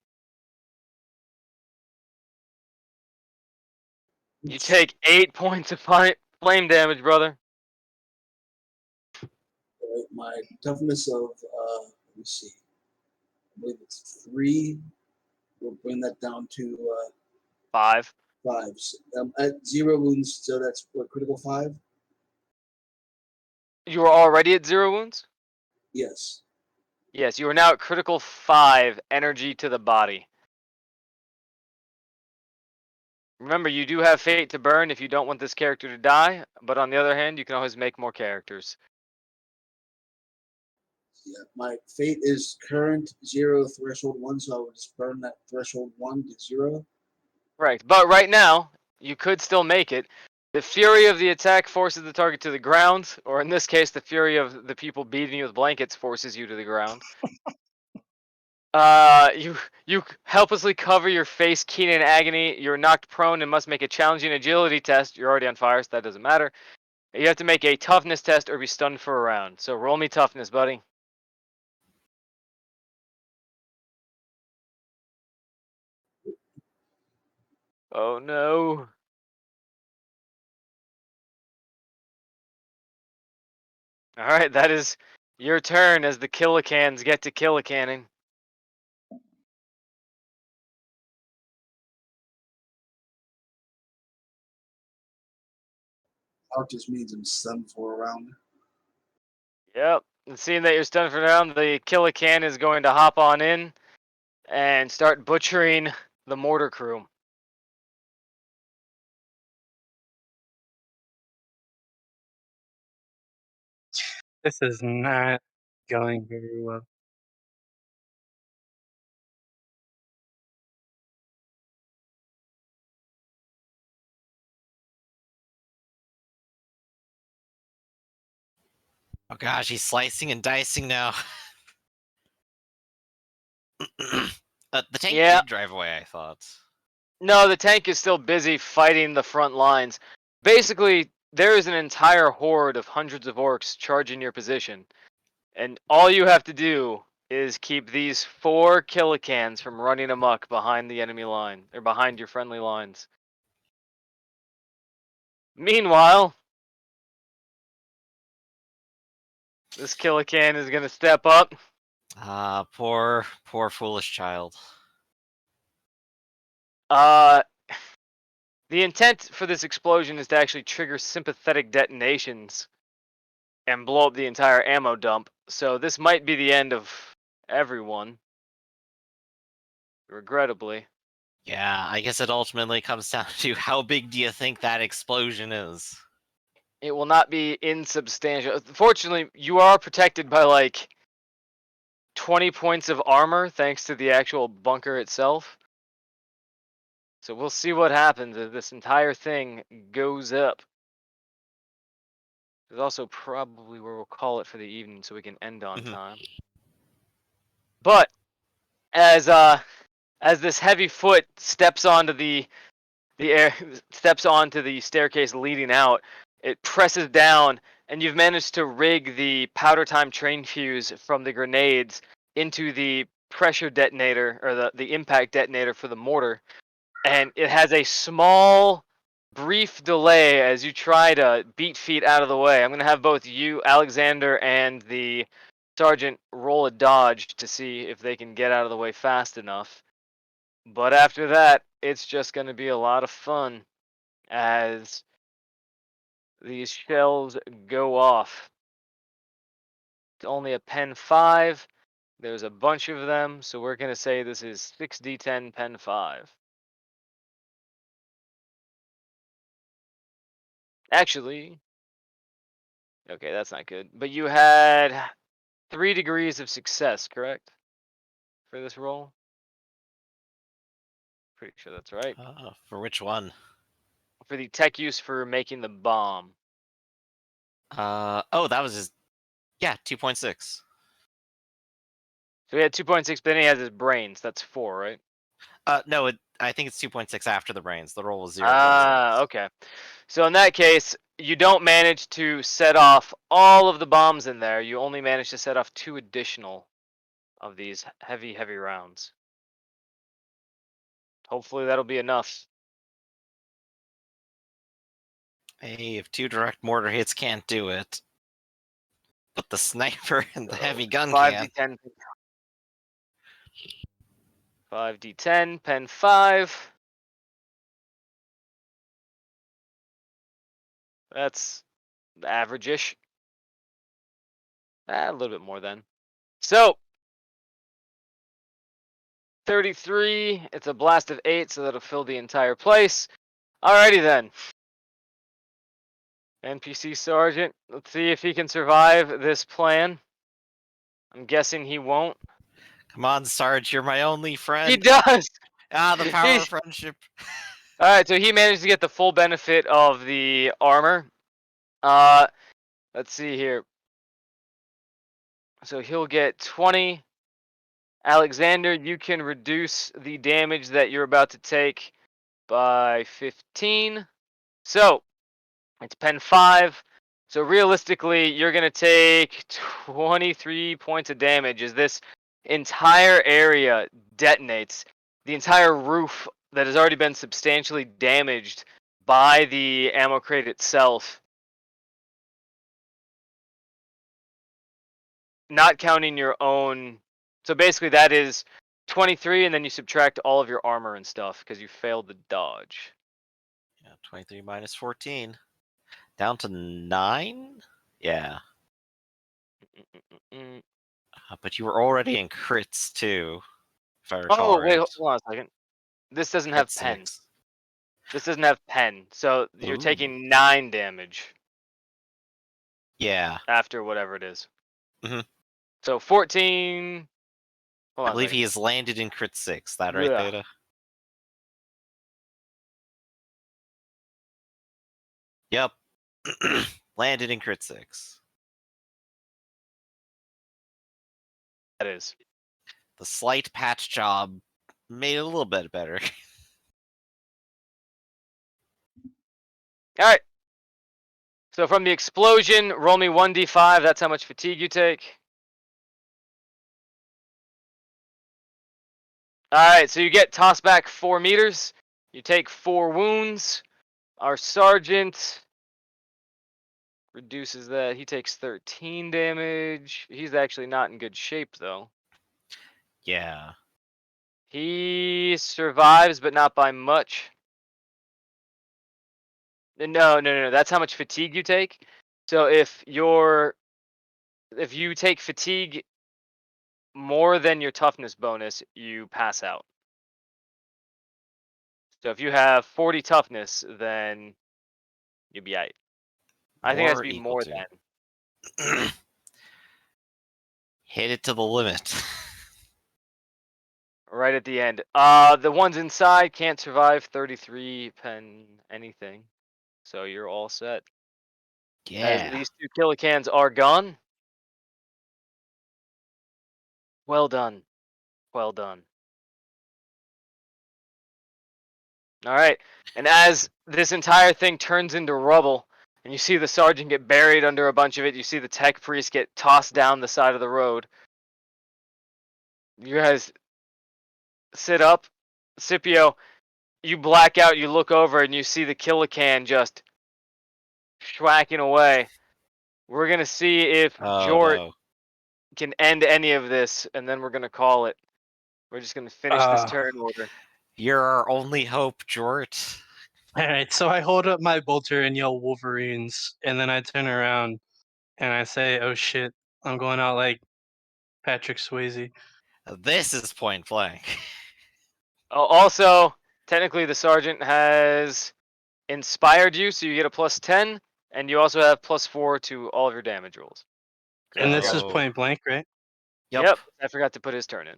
You take 8 points of flame damage, brother. Right, my toughness of let me see, I believe it's 3. We'll bring that down to 5. 5. At 0 wounds, so that's what, critical 5? You were already at 0 wounds? Yes. Yes, you are now at critical 5 energy to the body. Remember, you do have fate to burn if you don't want this character to die, but on the other hand, you can always make more characters. Yeah, my fate is current 0 threshold 1, so I would just burn that threshold 1 to 0. Correct. But right now, you could still make it. The fury of the attack forces the target to the ground, or in this case, the fury of the people beating you with blankets forces you to the ground. You helplessly cover your face, keen in agony. You're knocked prone and must make a challenging agility test. You're already on fire, so that doesn't matter. You have to make a toughness test or be stunned for a round. So roll me toughness, buddy. Oh no. Alright, that is your turn as the Killicans get to Killicanning. Out just means I'm stunned for a round. Yep. And seeing that you're stunned for a round, the Killican is going to hop on in and start butchering the mortar crew. This is not going very well. Oh gosh, he's slicing and dicing now. The tank Yeah. did drive away, I thought. No, the tank is still busy fighting the front lines. Basically, there is an entire horde of hundreds of orcs charging your position. And all you have to do is keep these 4 Killicans from running amok behind the enemy line, or behind your friendly lines. Meanwhile, this Killican is going to step up. Ah, poor foolish child. Uh, the intent for this explosion is to actually trigger sympathetic detonations and blow up the entire ammo dump. So this might be the end of everyone, regrettably. Yeah, I guess it ultimately comes down to how big do you think that explosion is? It will not be insubstantial. Fortunately, you are protected by like 20 points of armor thanks to the actual bunker itself. So we'll see what happens if this entire thing goes up. There's also probably where we'll call it for the evening so we can end on time. But as this heavy foot steps onto the air steps onto the staircase leading out, it presses down, and you've managed to rig the powder time train fuse from the grenades into the pressure detonator, or the impact detonator for the mortar, and it has a small brief delay as you try to beat feet out of the way. I'm going to have both you, Alexander, and the sergeant roll a dodge to see if they can get out of the way fast enough. But after that, it's just going to be a lot of fun as these shells go off. It's only a pen 5. There's a bunch of them, so we're going to say this is 6d10 pen 5. Actually, okay, that's not good. But you had 3 degrees of success, correct? For this roll? Pretty sure that's right. For which one? For the tech use for making the bomb. Oh, that was his. Yeah, 2.6. So he had 2.6, but then he has his brains. That's 4, right? No, I think it's 2.6 after the brains. The roll was 0.6. Ah, okay. So in that case, you don't manage to set off all of the bombs in there. You only manage to set off 2 additional of these heavy, heavy rounds. Hopefully that'll be enough. Hey, if 2 direct mortar hits can't do it, but the sniper and the heavy gun can. 5d10. 5d10, pen 5. That's average-ish. A little bit more then. So, 33. It's a blast of 8, so that'll fill the entire place. Alrighty then. NPC Sergeant. Let's see if he can survive this plan. I'm guessing he won't. Come on, Sarge, you're my only friend. He does! Ah, the power of friendship. Alright, so he managed to get the full benefit of the armor. Let's see here. So he'll get 20. Alexander, you can reduce the damage that you're about to take by 15. So, it's pen 5. So realistically, you're going to take 23 points of damage as this entire area detonates. The entire roof that has already been substantially damaged by the ammo crate itself. Not counting your own. So basically that is 23, and then you subtract all of your armor and stuff because you failed the dodge. Yeah, 23 minus 14. Down to 9? Yeah. Mm. But you were already in crits too, if I recall Oh, wait, right. hold on a second. This doesn't Crit have pen. 6. This doesn't have pen. So you're Ooh. taking 9 damage Yeah. after whatever it is. Mhm. So 14. Hold I on a believe second. he has landed in crit 6. That right, Yeah. Theta? Yep. Landed in crit 6. That is. The slight patch job made it a little bit better. All right. So from the explosion, roll me 1d5. That's how much fatigue you take. All right. So you get tossed back 4 meters. You take 4 wounds. Our sergeant reduces that. He takes 13 damage. He's actually not in good shape, though. Yeah. He survives, but not by much. No. That's how much fatigue you take. So if you take fatigue more than your toughness bonus, you pass out. So if you have 40 toughness, then you'll be out. I think it has to More be equal more to. than. Hit it to the limit. Right at the end. The ones inside can't survive 33 pen anything. So you're all set. As Yeah. these 2 killicans are gone. Well done. Well done. All right. And as this entire thing turns into rubble, and you see the sergeant get buried under a bunch of it, you see the tech priest get tossed down the side of the road. You guys sit up. Scipio, you black out, you look over, and you see the killican just schwacking away. We're going to see if Oh Jort no. can end any of this, and then we're going to call it. We're just going to finish this turn order. You're our only hope, Jort. Alright, so I hold up my bolter and yell Wolverines, and then I turn around and I say, oh shit, I'm going out like Patrick Swayze. This is point blank. Also, technically, the sergeant has inspired you, so you get a +10, and you also have +4 to all of your damage rolls. And this is Oh. point blank, right? Yep. I forgot to put his turn in.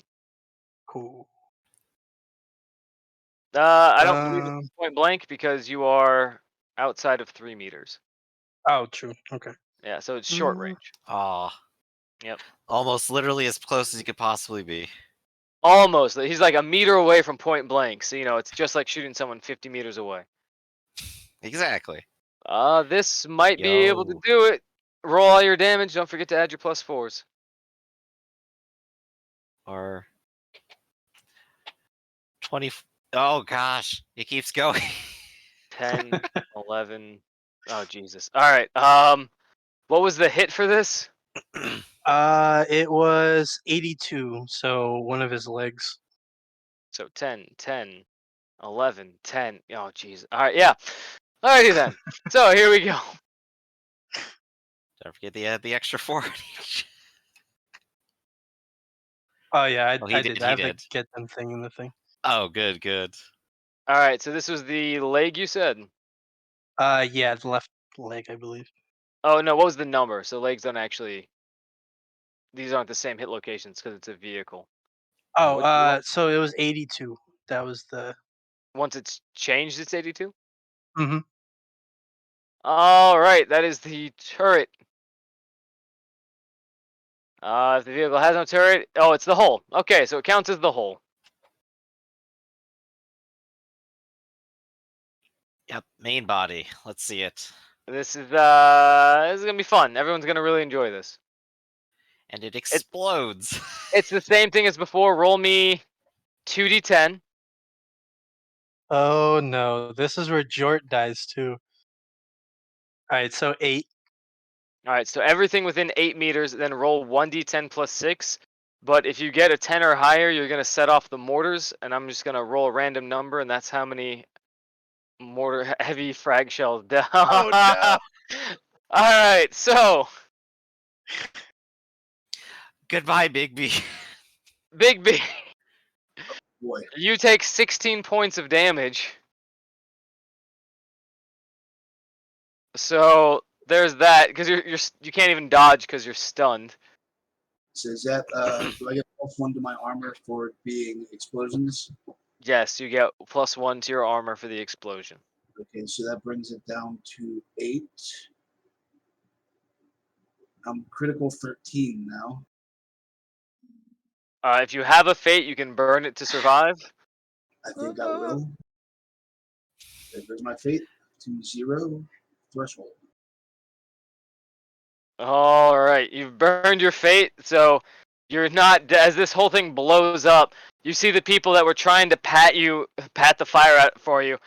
Cool. I don't believe it's point blank because you are outside of 3 meters. Oh, true. Okay. Yeah, so it's short range. Ah. Yep. Almost literally as close as you could possibly be. Almost. He's like a meter away from point blank. So, it's just like shooting someone 50 meters away. Exactly. This might be able to Yo. do it. Roll all your damage. Don't forget to add your +4s. Or 20. Oh gosh, it keeps going. 10, 11. Oh, Jesus. All right. What was the hit for this? It was 82, so one of his legs. So 10, 10, 11, 10. Oh, jeez. All right. Yeah. Alrighty then. So here we go. Don't forget the extra 4 on each. Oh yeah, Oh, I he did. did. I He have the did. get them thing in the thing. Oh, good, good. All right. So this was the leg you said. Yeah, the left leg, I believe. Oh no. What was the number? So legs don't actually. These aren't the same hit locations because it's a vehicle. Oh, What? so it was 82. That was the. Once it's changed, it's 82. Mhm. All right. That is the turret. If the vehicle has no turret, oh, it's the hull. Okay, so it counts as the hull. Yep, main body. Let's see it. This is gonna be fun. Everyone's gonna really enjoy this. And it explodes. It's the same thing as before. Roll me 2d10. Oh no, this is where Jort dies too. All right, so 8. All right, so everything within 8 meters, then roll 1d10 plus 6. But if you get a 10 or higher, you're gonna set off the mortars, and I'm just gonna roll a random number, and that's how many mortar heavy frag shells down. Oh no. All right, so Goodbye, Big B. Big B, Boy, you take 16 points of damage. So there's that, because you can't even dodge because you're stunned. so is that do I get +1 to my armor for being explosions? Yes, you get +1 to your armor for the explosion. Okay, so that brings it down to 8. I'm critical 13 now. If you have a fate, you can burn it to survive. I think I will. There's my fate to 0 threshold. All right, you've burned your fate, so you're not. As this whole thing blows up, you see the people that were trying to pat the fire out for you.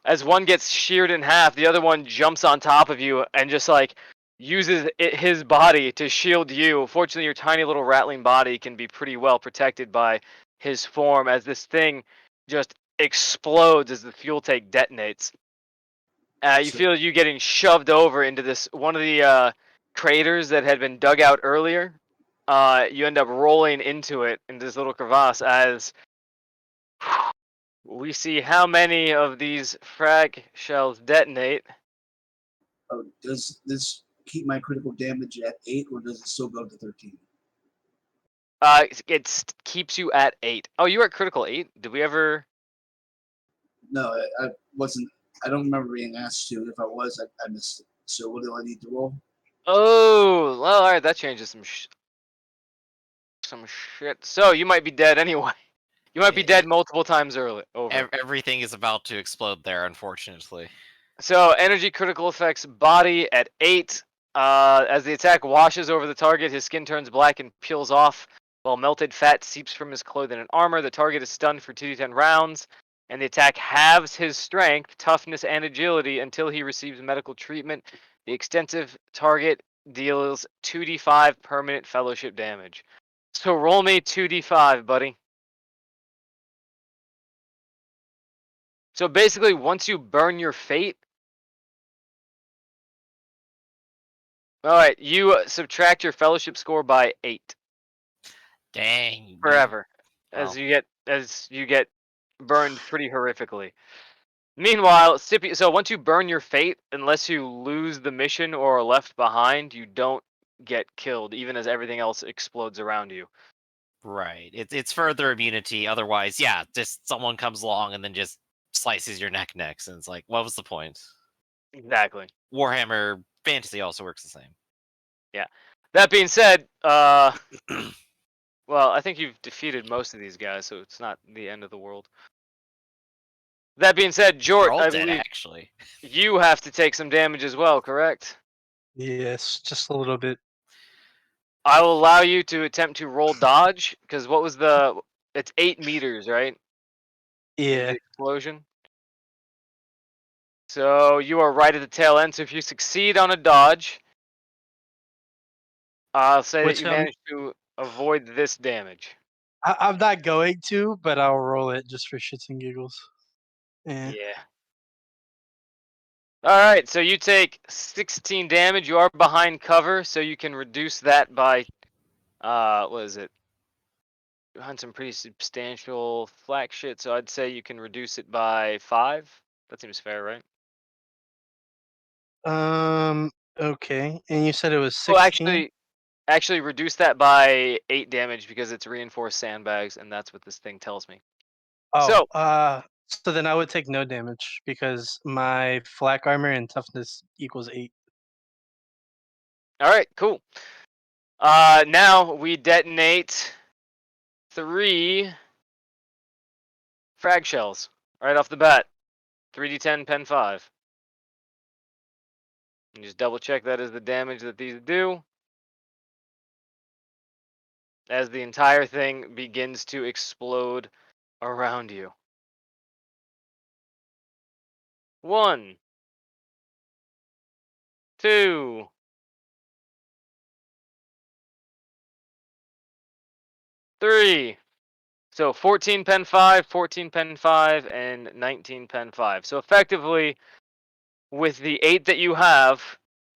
As one gets sheared in half, the other one jumps on top of you and just like uses his body to shield you. Fortunately, your tiny little rattling body can be pretty well protected by his form, as this thing just explodes as the fuel tank detonates. You So, feel you getting shoved over into this one of the craters that had been dug out earlier. You end up rolling into it in this little crevasse as we see how many of these frag shells detonate. oh, does this keep my critical damage at 8, or does it still go to 13? It keeps you at 8. Oh, you were at critical 8. Did we ever? No, I wasn't. I don't remember being asked to. If I was, I missed it. So what do I need to roll? Oh, well, all right. That changes some shit. So you might be dead anyway. You might be dead multiple times over. Everything is about to explode there, unfortunately. So energy critical effects body at 8. As the attack washes over the target, his skin turns black and peels off, while melted fat seeps from his clothing and armor. The target is stunned for 2d10 rounds, and the attack halves his strength, toughness, and agility until he receives medical treatment. The extensive target deals 2d5 permanent fellowship damage. So roll me 2d5, buddy. So basically, once you burn your fate, all right, you subtract your fellowship score by 8 Dang. forever, Wow. as you get burned pretty horrifically. Meanwhile, so once you burn your fate, unless you lose the mission or are left behind, you don't get killed, even as everything else explodes around you. Right. It's further immunity. Otherwise, yeah, just someone comes along and then just slices your neck next, and it's like, what was the point? Exactly. Warhammer Fantasy also works the same. Yeah. That being said, well, I think you've defeated most of these guys, so it's not the end of the world. That being said, They're Jort, all I dead, believe actually. you have to take some damage as well, correct? Yes, just a little bit. I will allow you to attempt to roll dodge, because what was the... It's 8 meters, right? Is the Yeah. explosion. So you are right at the tail end, so if you succeed on a dodge, I'll say that Which you managed to avoid this damage. I'm not going to, but I'll roll it just for shits and giggles. Yeah. Yeah. Alright, so you take 16 damage. You are behind cover, so you can reduce that by, what is it? Behind some pretty substantial flak shit, so I'd say you can reduce it by 5. That seems fair, right? Okay. And you said it was Oh, 16? actually reduce that by 8 damage because it's reinforced sandbags, and that's what this thing tells me. Oh, So, so then I would take no damage because my flak armor and toughness equals 8. alright, cool. Now we detonate 3 frag shells right off the bat. 3d10 pen 5. And just double check that is the damage that these do. As the entire thing begins to explode around you. 1, 2, 3. So 14 pen 5, 14 pen 5, and 19 pen 5. So effectively, with the 8 that you have,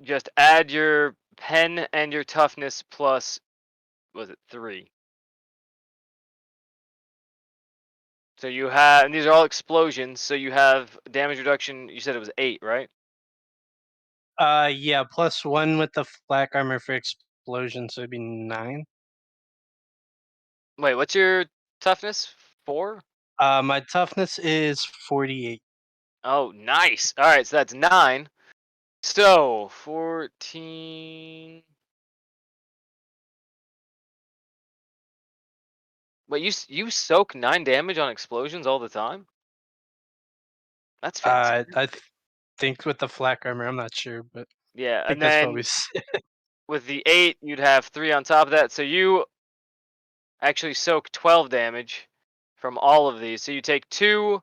just add your pen and your toughness plus, was it 3? So you have, and these are all explosions, so you have damage reduction, you said it was 8, right? Yeah, plus 1 with the flak armor for explosion, so it'd be 9. Wait, what's your toughness? 4? My toughness is 48. Oh, nice. All right, so that's 9. So 14. Wait, you soak 9 damage on explosions all the time? That's fantastic. Think with the flak armor, I'm not sure, but Yeah, I think and that's then probably with the 8, you'd have 3 on top of that. So you actually soak 12 damage from all of these. So you take 2,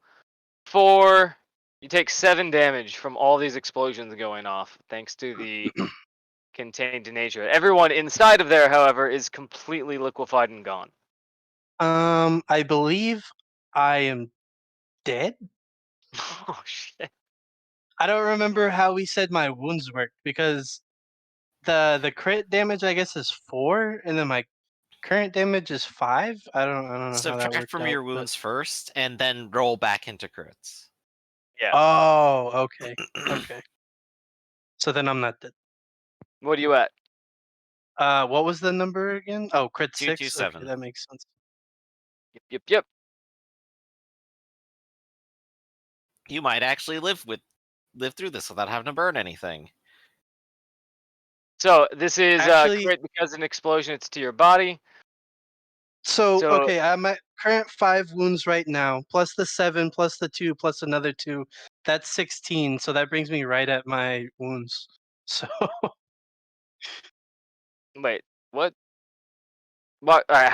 4, you take 7 damage from all these explosions going off, thanks to the contained nature. Everyone inside of there, however, is completely liquefied and gone. I believe I am dead. Oh shit. I don't remember how we said my wounds worked because the crit damage I guess is 4, and then my current damage is 5. I don't know how that Subtract worked from out. your But wounds first, and then roll back into crits. Yeah. oh, okay, okay. So then I'm not dead. What are you at? What was the number again? Oh, crit 6. Okay, 227. that makes sense. Yep. You might actually live through this without having to burn anything. So this is Actually, crit because an explosion. It's to your body. so So okay, I'm at current 5 wounds right now, plus the 7, plus the 2, plus another 2. That's 16. So that brings me right at my wounds. So wait, what? What? All right.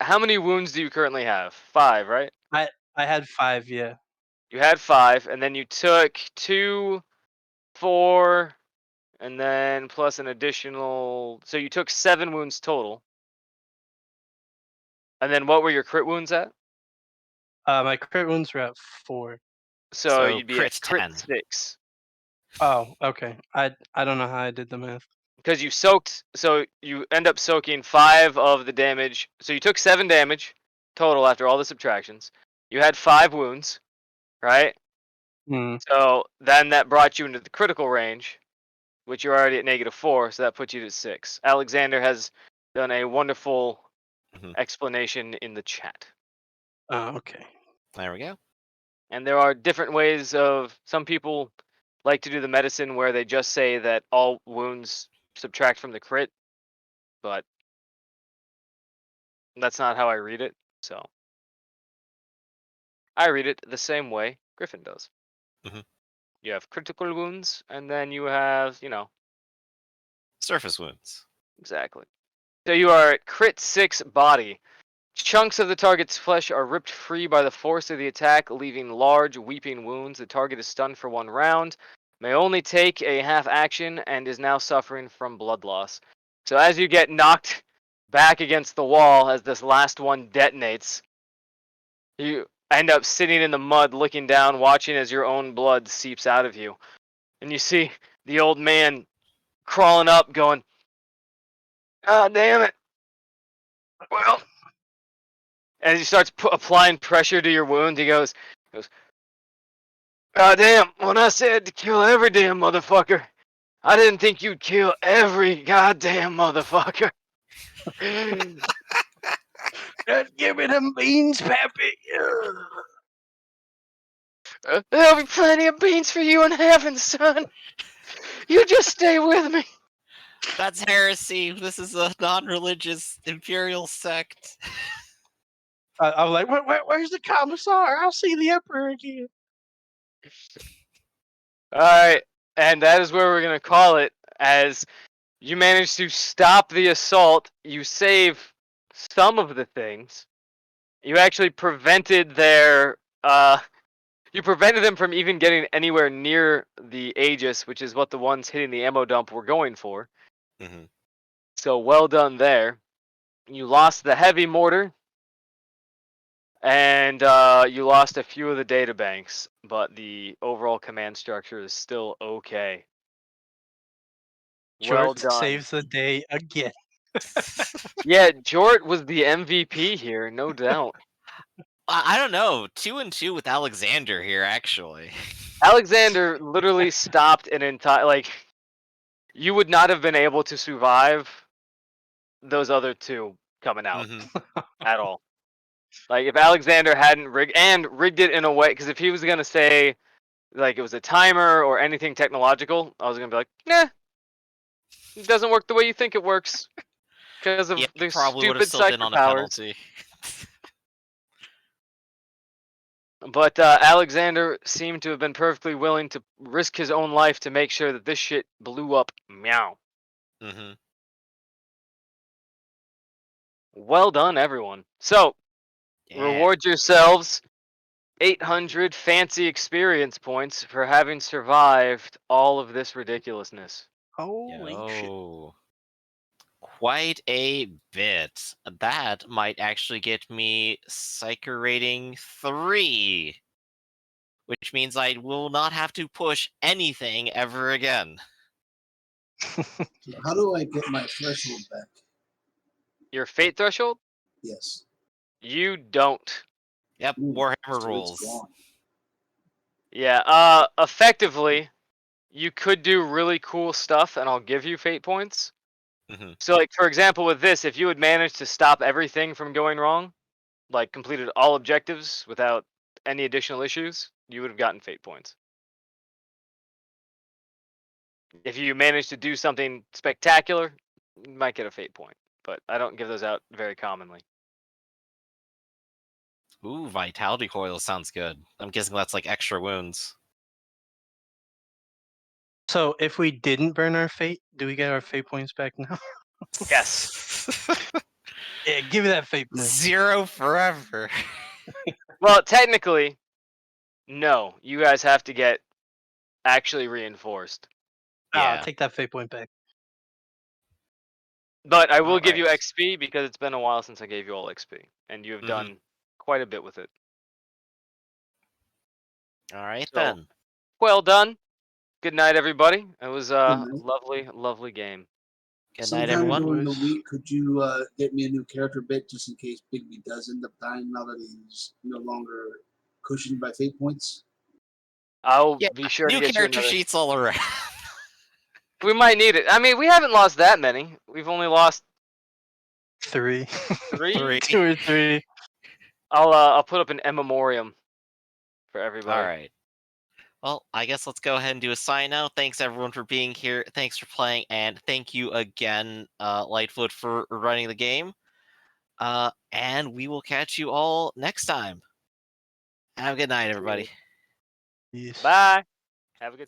How many wounds do you currently have? 5, right? I had 5, yeah. You had 5, and then you took 2, 4, and then plus an additional. So you took 7 wounds total. And then what were your crit wounds at? My crit wounds were at 4. So So you'd be at crit crit 10. 6. Oh, okay. I don't know how I did the math. Because you soaked, so you end up soaking 5 of the damage. So you took 7 damage total after all the subtractions. You had 5 wounds, right? Hmm. So then that brought you into the critical range, which you're already at -4, so that puts you to 6. Alexander has done a wonderful Mhm. explanation in the chat. Oh, okay. There we go. And there are different ways of, some people like to do the medicine where they just say that all wounds subtract from the crit. but that's not how I read it. So I read it the same way Griffin does. Mhm. You have critical wounds, and then you have, Surface wounds. exactly. So you are at crit 6 body. Chunks of the target's flesh are ripped free by the force of the attack, leaving large, weeping wounds. The target is stunned for 1 round, may only take a half action, and is now suffering from blood loss. So as you get knocked back against the wall as this last one detonates, you end up sitting in the mud, looking down, watching as your own blood seeps out of you. And you see the old man crawling up, going, "Ah, damn it. Well," as he starts applying pressure to your wound, he goes, "Ah, damn, when I said to kill every damn motherfucker, I didn't think you'd kill every goddamn motherfucker." Give me them beans, Pappy. There'll be plenty of beans for you in heaven, son. You just stay with me. That's heresy. This is a non-religious Imperial sect. I'm like, where's the commissar? I'll see the emperor again. Alright, and that is where we're going to call it, as you manage to stop the assault. You save some of the things. You actually prevented their you prevented them from even getting anywhere near the Aegis, which is what the ones hitting the ammo dump were going for. Mm-hmm. So well done there. You lost the heavy mortar, and you lost a few of the data banks, but the overall command structure is still okay. Well George done. saves the day again. Yeah, Jort was the MVP here, no doubt. I don't know. 2-2 with Alexander here, actually. Alexander literally stopped an entire, you would not have been able to survive those other two coming out Mm-hmm. at all. Like, if Alexander hadn't rigged it in a way, because if he was gonna say like it was a timer or anything technological, I was gonna be like, nah, it doesn't work the way you think it works because of Yeah, the probably would have stupid still been psycho on a powers. penalty. But Alexander seemed to have been perfectly willing to risk his own life to make sure that this shit blew up. Meow. Mm-hmm. Well done, everyone. So, Yeah. reward yourselves 800 fancy experience points for having survived all of this ridiculousness. Holy shit. Yo. Quite a bit. That might actually get me Psyker rating 3. Which means I will not have to push anything ever again. So how do I get my threshold back? Your fate threshold? Yes. You don't. Yep, Ooh, Warhammer so rules. it's gone. Yeah, effectively, you could do really cool stuff and I'll give you fate points. Mm-hmm. So, like, for example, with this, if you had managed to stop everything from going wrong, like completed all objectives without any additional issues, you would have gotten fate points. If you managed to do something spectacular, you might get a fate point, but I don't give those out very commonly. Ooh, Vitality Coil sounds good. I'm guessing that's like extra wounds. So if we didn't burn our fate, do we get our fate points back now? Yes. Yeah, give me that fate point. 0 forever. Well, technically, no. You guys have to get actually reinforced. Ah, Yeah. take that fate point back. But I will give you Alright. XP because it's been a while since I gave you all XP, and you have Mhm. done quite a bit with it. Alright So, then. well done. Good night, everybody. It was Good a night. lovely, lovely game. Good night, Sometime everyone. during the Boys. week, could you get me a new character bit just in case Bigby does end up dying now that he's no longer cushioned by fate points? I'll Yeah, be sure to new get you character another. sheets all around. We might need it. I mean, we haven't lost that many. We've only lost 3. 3. 3. 2 or 3. I'll put up an in memoriam for everybody. Alright. Well, I guess let's go ahead and do a sign out. Thanks everyone for being here. Thanks for playing, and thank you again, Lightfoot, for running the game. And we will catch you all next time. Have a good night, everybody. Yes. Bye. Have a good